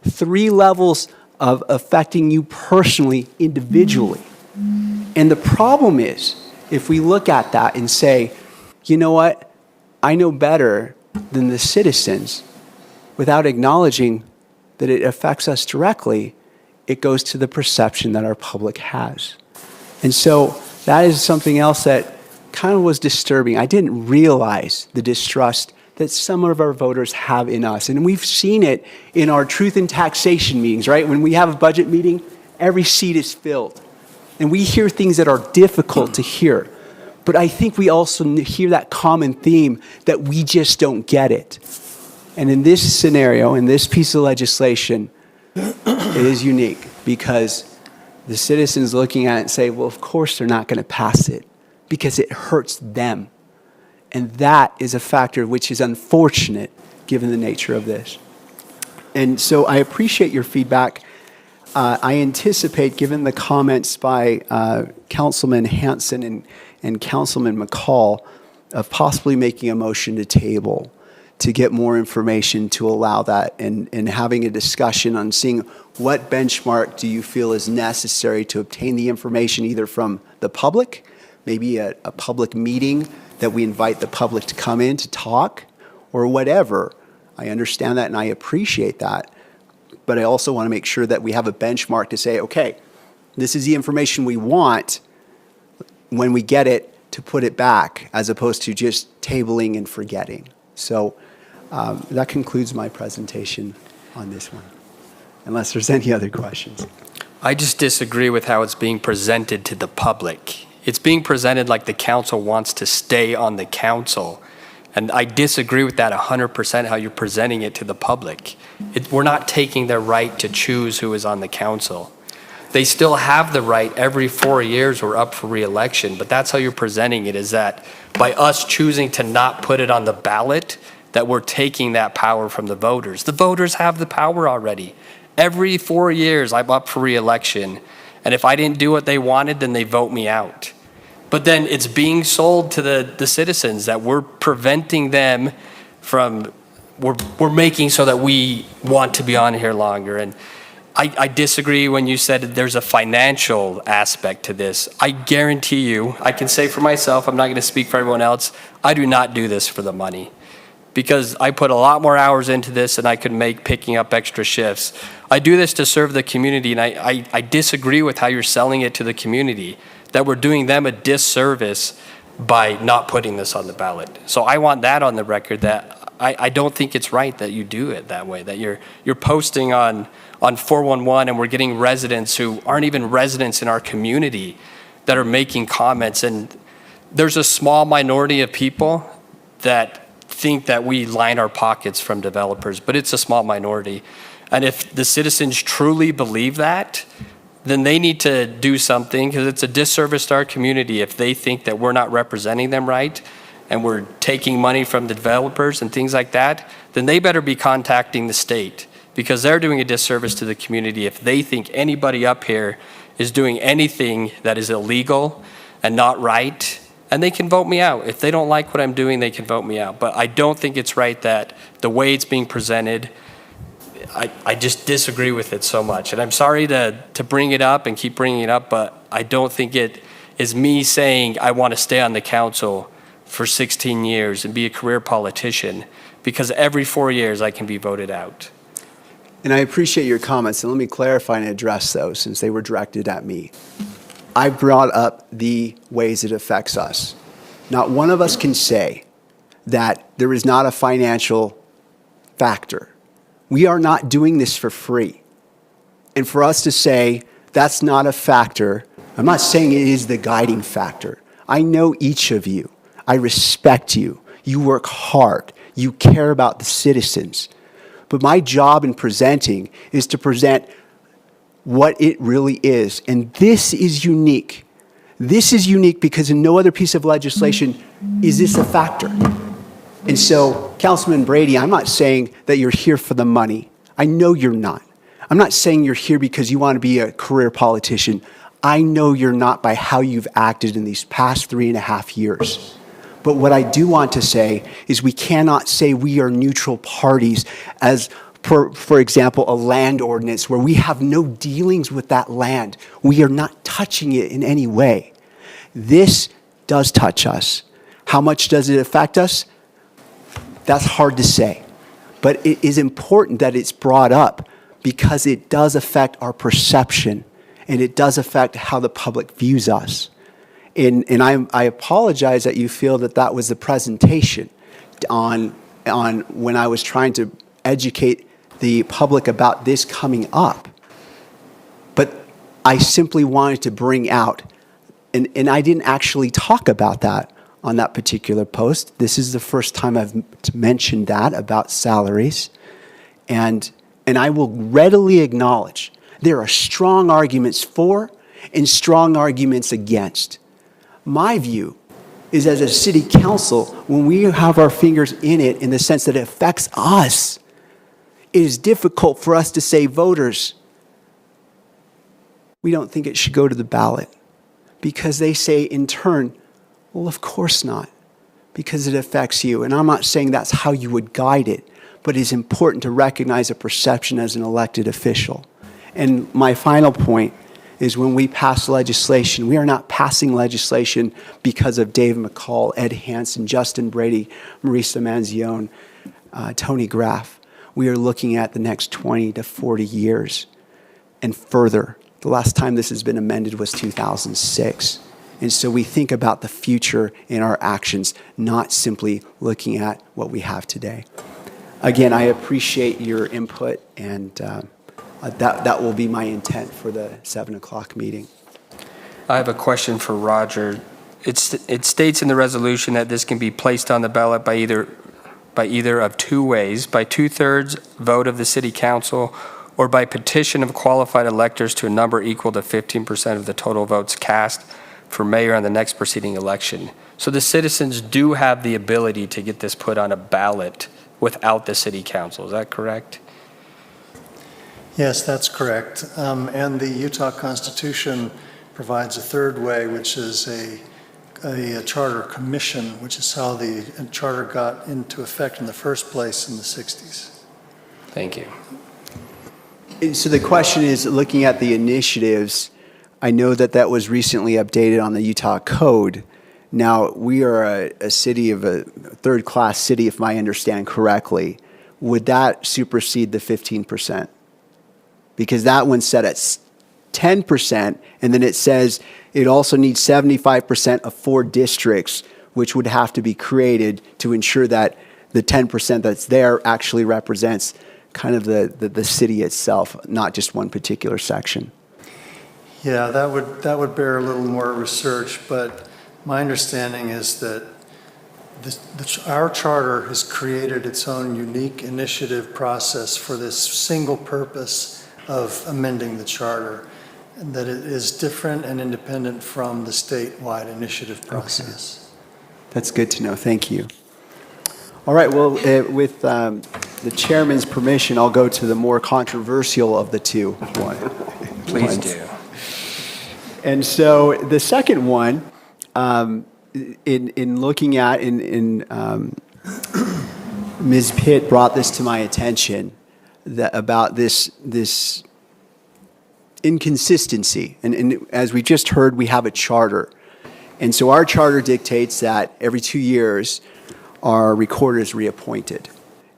3 levels of affecting you personally, individually. And the problem is, if we look at that and say, you know what, I know better than the citizens, without acknowledging that it affects us directly, it goes to the perception that our public has. And so that is something else that kind of was disturbing. I didn't realize the distrust that some of our voters have in us. And we've seen it in our truth and taxation meetings, right? When we have a budget meeting, every seat is filled. And we hear things that are difficult to hear. But I think we also hear that common theme that we just don't get it. And in this scenario, in this piece of legislation, it is unique because the citizens looking at it and say, well, of course they're not going to pass it because it hurts them. And that is a factor which is unfortunate given the nature of this. And so I appreciate your feedback. I anticipate, given the comments by Councilman Hanson and Councilman McCall, of possibly making a motion to table to get more information to allow that and having a discussion on seeing what benchmark do you feel is necessary to obtain the information either from the public, maybe a public meeting that we invite the public to come in to talk, or whatever. I understand that and I appreciate that. But I also want to make sure that we have a benchmark to say, okay, this is the information we want when we get it to put it back, as opposed to just tabling and forgetting. So that concludes my presentation on this one, unless there's any other questions. I just disagree with how it's being presented to the public. It's being presented like the council wants to stay on the council. And I disagree with that 100%, how you're presenting it to the public. We're not taking their right to choose who is on the council. they still have the right every 4 years or up for reelection. But that's how you're presenting it, is that by us choosing to not put it on the ballot, that we're taking that power from the voters. The voters have the power already. Every 4 years, I'm up for reelection. And if I didn't do what they wanted, then they vote me out. But then it's being sold to the citizens that we're preventing them from, we're making so that we want to be on here longer. And I disagree when you said there's a financial aspect to this. I guarantee you, I can say for myself, I'm not going to speak for everyone else, I do not do this for the money. Because I put a lot more hours into this than I could make picking up extra shifts. I do this to serve the community, and I disagree with how you're selling it to the community, that we're doing them a disservice by not putting this on the ballot. So I want that on the record, that I don't think it's right that you do it that way, that you're posting on 411, and we're getting residents who aren't even residents in our community that are making comments. And there's a small minority of people that think that we line our pockets from developers, but it's a small minority. And if the citizens truly believe that, then they need to do something, because it's a disservice to our community if they think that we're not representing them right and we're taking money from the developers and things like that. Then they better be contacting the state, because they're doing a disservice to the community if they think anybody up here is doing anything that is illegal and not right. And they can vote me out. If they don't like what I'm doing, they can vote me out. But I don't think it's right that the way it's being presented, I just disagree with it so much. And I'm sorry to bring it up and keep bringing it up, but I don't think it is me saying I want to stay on the council for 16 years and be a career politician, because every 4 years I can be voted out. And I appreciate your comments, and let me clarify and address those since they were directed at me. I brought up the ways it affects us. Not one of us can say that there is not a financial factor. We are not doing this for free. And for us to say that's not a factor, I'm not saying it is the guiding factor. I know each of you. I respect you. You work hard. You care about the citizens. But my job in presenting is to present what it really is. And this is unique. This is unique because in no other piece of legislation is this a factor. And so, Councilman Brady, I'm not saying that you're here for the money. I know you're not. I'm not saying you're here because you want to be a career politician. I know you're not by how you've acted in these past 3.5 years. But what I do want to say is we cannot say we are neutral parties as, for example, a land ordinance where we have no dealings with that land. We are not touching it in any way. This does touch us. How much does it affect us? That's hard to say. But it is important that it's brought up because it does affect our perception and it does affect how the public views us. And I apologize that you feel that that was the presentation on when I was trying to educate the public about this coming up. But I simply wanted to bring out, and I didn't actually talk about that on that particular post. This is the first time I've mentioned that about salaries. And I will readily acknowledge there are strong arguments for and strong arguments against. My view is, as a city council, when we have our fingers in it in the sense that it affects us, it is difficult for us to say, voters, we don't think it should go to the ballot. Because they say in turn, well, of course not, because it affects you. And I'm not saying that's how you would guide it, but it's important to recognize a perception as an elected official. And my final point is when we pass legislation, we are not passing legislation because of Dave McCall, Ed Hansen, Justin Brady, Marisa Manzione, Tony Graff. We are looking at the next 20 to 40 years and further. The last time this has been amended was 2006. And so we think about the future in our actions, not simply looking at what we have today. Again, I appreciate your input, and that will be my intent for the 7 o'clock meeting. I have a question for Roger. It states in the resolution that this can be placed on the ballot by either of two ways: by 2/3 vote of the city council, or by petition of qualified electors to a number equal to 15% of the total votes cast for mayor on the next preceding election. So the citizens do have the ability to get this put on a ballot without the city council. Is that correct? Yes, that's correct. And the Utah Constitution provides a third way, which is a charter commission, which is how the charter got into effect in the first place in the 60s. Thank you. And so the question is, looking at the initiatives, I know that that was recently updated on the Utah Code. Now, we are a city of a third-class city, if I understand correctly. Would that supersede the 15%? Because that one's set at 10%, and then it says it also needs 75% of 4 districts, which would have to be created to ensure that the 10% that's there actually represents kind of the city itself, not just one particular section. Yeah, that would bear a little more research, but my understanding is that our charter has created its own unique initiative process for this single purpose of amending the charter, and that it is different and independent from the statewide initiative process. Okay. That's good to know. Thank you. All right, well, with the chairman's permission, I'll go to the more controversial of the two. Please do. And so the second one, in looking at, Ms. Pitt brought this to my attention, about this inconsistency. And as we just heard, we have a charter. And so our charter dictates that every 2 years, our recorder is reappointed.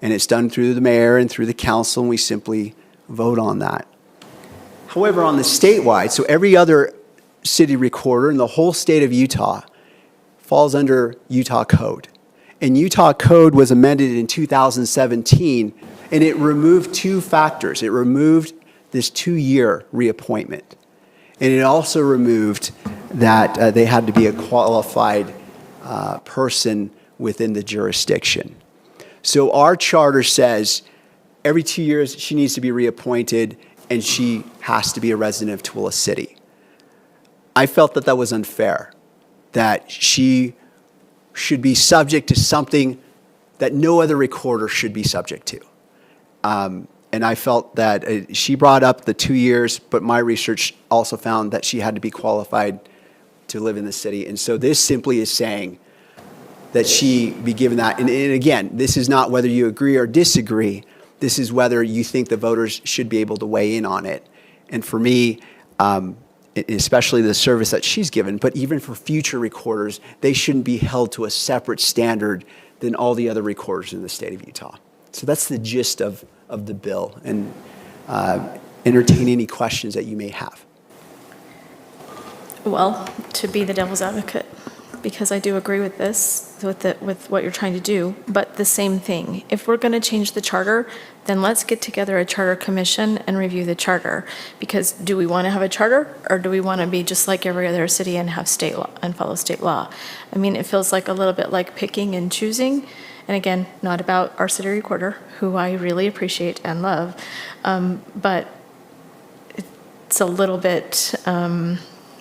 And it's done through the mayor and through the council, and we simply vote on that. However, on the statewide, so every other city recorder in the whole state of Utah falls under Utah Code. And Utah Code was amended in 2017, and it removed 2 factors. It removed this 2-year reappointment. And it also removed that they had to be a qualified person within the jurisdiction. So our charter says every 2 years she needs to be reappointed, and she has to be a resident of Tooele City. I felt that that was unfair, that she should be subject to something that no other recorder should be subject to. And I felt that she brought up the 2 years, but my research also found that she had to be qualified to live in the city. And so this simply is saying that she be given that. And again, this is not whether you agree or disagree. This is whether you think the voters should be able to weigh in on it. And for me, especially the service that she's given, but even for future recorders, they shouldn't be held to a separate standard than all the other recorders in the state of Utah. So that's the gist of the bill, and entertain any questions that you may have. Well, to be the devil's advocate, because I do agree with this, with what you're trying to do, but the same thing. If we're going to change the charter, then let's get together a charter commission and review the charter. Because do we want to have a charter, or do we want to be just like every other city and have state law and follow state law? I mean, it feels like a little bit like picking and choosing. And again, not about our city recorder, who I really appreciate and love, but it's a little bit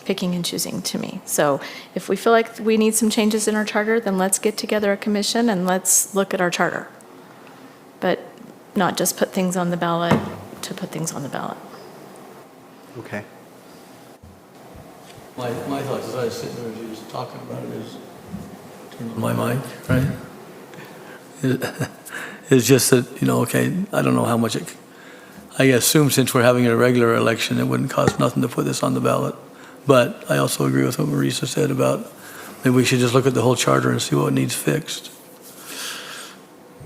picking and choosing to me. So if we feel like we need some changes in our charter, then let's get together a commission and let's look at our charter. But not just put things on the ballot to put things on the ballot. Okay. My thoughts as I was sitting there as you was talking about it is, turn on my mic, right? It's just that, okay, I don't know how much I assume since we're having a regular election, it wouldn't cost nothing to put this on the ballot. But I also agree with what Marisa said about maybe we should just look at the whole charter and see what needs fixed.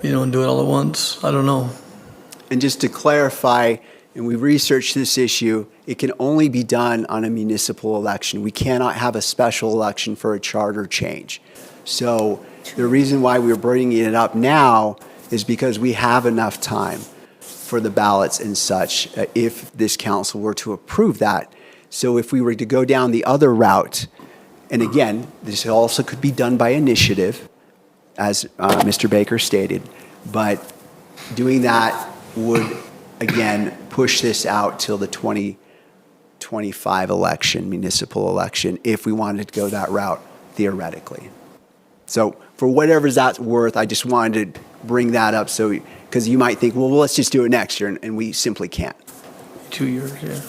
And do it all at once. I don't know. And just to clarify, and we researched this issue, it can only be done on a municipal election. We cannot have a special election for a charter change. So the reason why we're bringing it up now is because we have enough time for the ballots and such if this council were to approve that. So if we were to go down the other route, and again, this also could be done by initiative, as Mr. Baker stated, but doing that would again, push this out till the 2025 election, municipal election, if we wanted to go that route theoretically. So for whatever that's worth, I just wanted to bring that up so, because you might think, well, let's just do it next year, and we simply can't. 2 years, yeah.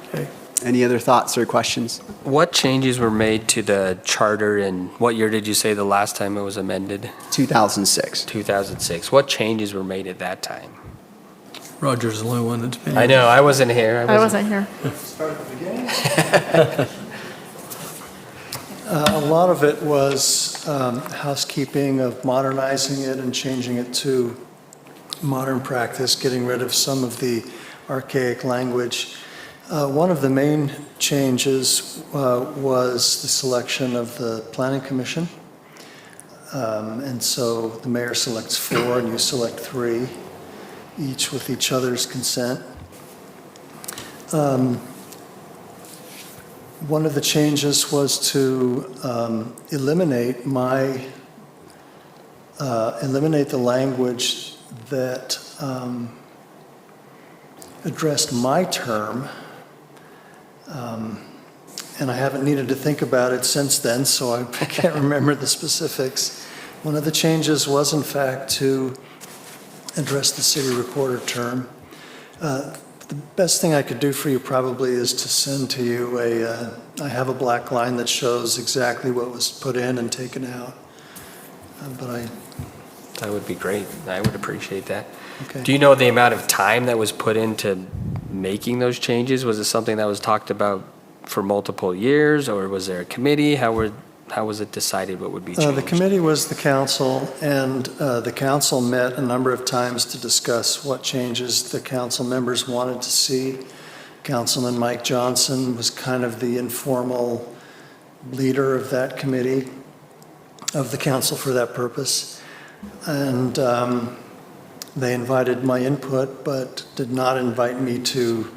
Okay. Any other thoughts or questions? What changes were made to the charter, and what year did you say the last time it was amended? 2006. 2006. What changes were made at that time? Roger's the only one that's been. I know, I wasn't here. I wasn't here. Start at the beginning. A lot of it was housekeeping of modernizing it and changing it to modern practice, getting rid of some of the archaic language. One of the main changes was the selection of the Planning Commission. And so the mayor selects 4 and you select 3, each with each other's consent. One of the changes was to eliminate the language that addressed my term. And I haven't needed to think about it since then, so I can't remember the specifics. One of the changes was, in fact, to address the city recorder term. The best thing I could do for you probably is to send to you I have a black line that shows exactly what was put in and taken out. That would be great. I would appreciate that. Okay. Do you know the amount of time that was put into making those changes? Was it something that was talked about for multiple years, or was there a committee? How was it decided what would be changed? The committee was the council, and the council met a number of times to discuss what changes the council members wanted to see. Councilman Mike Johnson was kind of the informal leader of that committee, of the council for that purpose. And they invited my input, but did not invite me to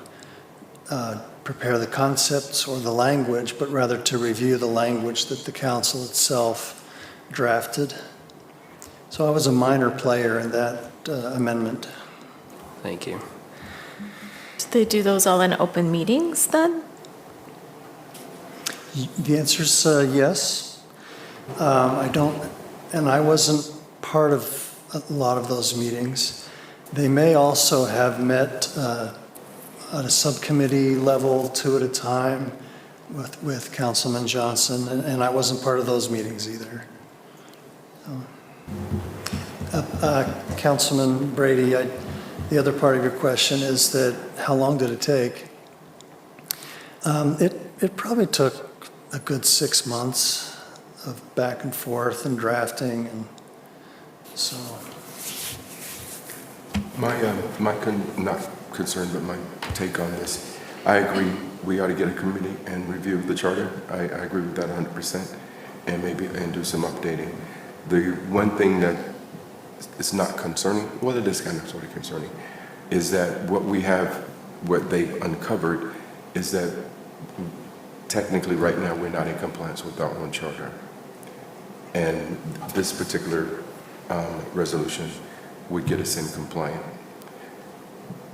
prepare the concepts or the language, but rather to review the language that the council itself drafted. So I was a minor player in that amendment. Thank you. Did they do those all in open meetings then? The answer is yes. I wasn't part of a lot of those meetings. They may also have met at a subcommittee level 2 at a time with Councilman Johnson, and I wasn't part of those meetings either. Councilman Brady, the other part of your question is that how long did it take? It probably took a good 6 months of back and forth and drafting, and so. Not concern, but my take on this, I agree, we ought to get a committee and review the charter. I agree with that 100%, and do some updating. The one thing that is not concerning, well, it is kind of sort of concerning, is that what they uncovered is that technically right now we're not in compliance with our own charter. And this particular resolution would get us in compliant,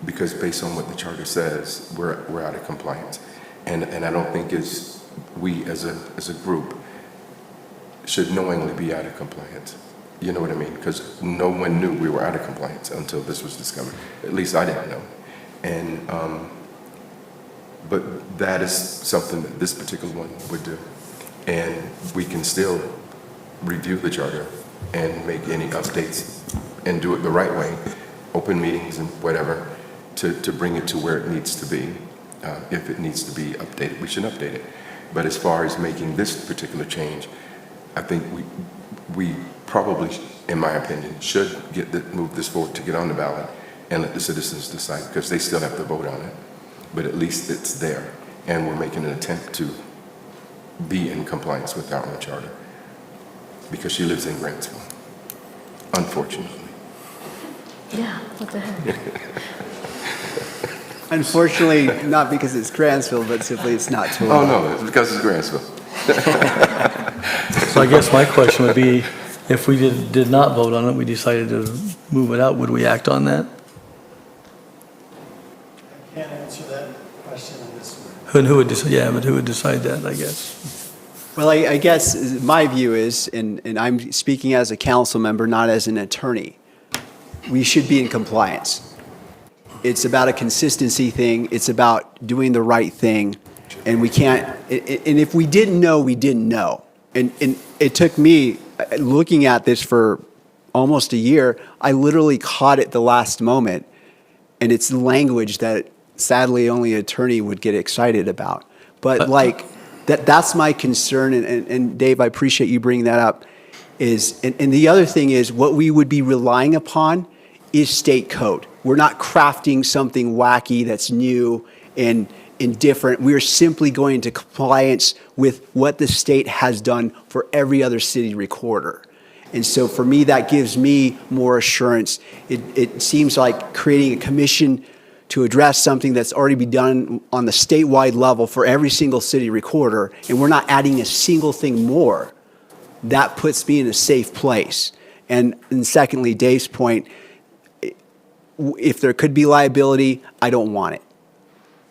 because based on what the charter says, we're out of compliance. And I don't think we as a group should knowingly be out of compliance. You know what I mean? Because no one knew we were out of compliance until this was discovered. At least I didn't know. And but that is something that this particular one would do. And we can still review the charter and make any updates and do it the right way, open meetings and whatever, to bring it to where it needs to be. If it needs to be updated, we should update it. But as far as making this particular change, I think we probably, in my opinion, should move this forward to get on the ballot and let the citizens decide, because they still have to vote on it. But at least it's there, and we're making an attempt to be in compliance with our own charter, because she lives in Grantsville, unfortunately. Yeah, what the heck? Unfortunately, not because it's Grantsville, but simply it's not Tooele. Oh, no, it's because it's Grantsville. So I guess my question would be, If we did not vote on it, we decided to move it out, would we act on that? I can't answer that question in this way. And who would decide, yeah, but who would decide that, I guess? Well, I guess my view is, and I'm speaking as a council member, not as an attorney, we should be in compliance. It's about a consistency thing. It's about doing the right thing. And we can't, and if we didn't know, we didn't know. And it took me, looking at this for almost a year, I literally caught it the last moment. And it's language that sadly only an attorney would get excited about. But like, that's my concern. And Dave, I appreciate you bringing that up. And the other thing is, what we would be relying upon is state code. We're not crafting something wacky that's new and different. We are simply going into compliance with what the state has done for every other city recorder. And so for me, that gives me more assurance. It seems like creating a commission to address something that's already been done on the statewide level for every single city recorder, and we're not adding a single thing more, that puts me in a safe place. And secondly, Dave's point, if there could be liability, I don't want it.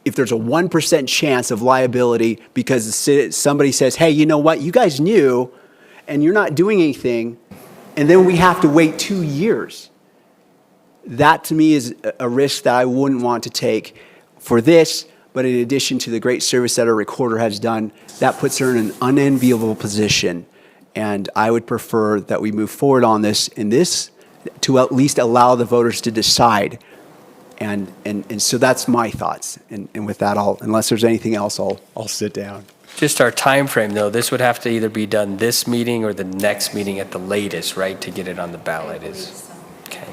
If there's a 1% chance of liability because somebody says, hey, you know what, you guys knew, and you're not doing anything, and then we have to wait 2 years. That to me is a risk that I wouldn't want to take for this, but in addition to the great service that our recorder has done, that puts her in an unenviable position. And I would prefer that we move forward on this to at least allow the voters to decide. And so that's my thoughts. And with that, unless there's anything else, I'll sit down. Just our time frame, though, this would have to either be done this meeting or the next meeting at the latest, right, to get it on the ballot is, okay.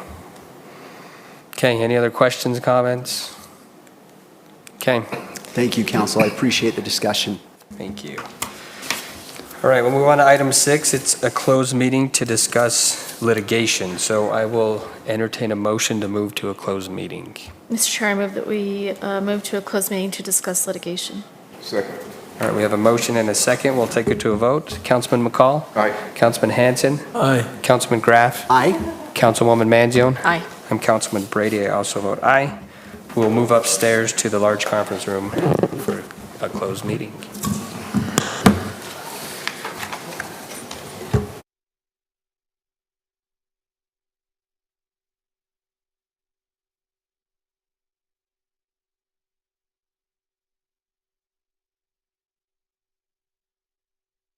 Okay, any other questions, comments? Okay, Thank you, Council. I appreciate the discussion. thank you. All right, we'll move on to item 6. It's a closed meeting to discuss litigation. So I will entertain a motion to move to a closed meeting. Mr. Chair, I move that we move to a closed meeting to discuss litigation. Second. All right, we have a motion and a second. We'll take it to a vote. Councilman McCall? Aye. Councilman Hanson? Aye. Councilman Graff? Aye? Councilwoman Manzione? Aye. I'm Councilman Brady. I also vote aye. We'll move upstairs to the large conference room for a closed meeting.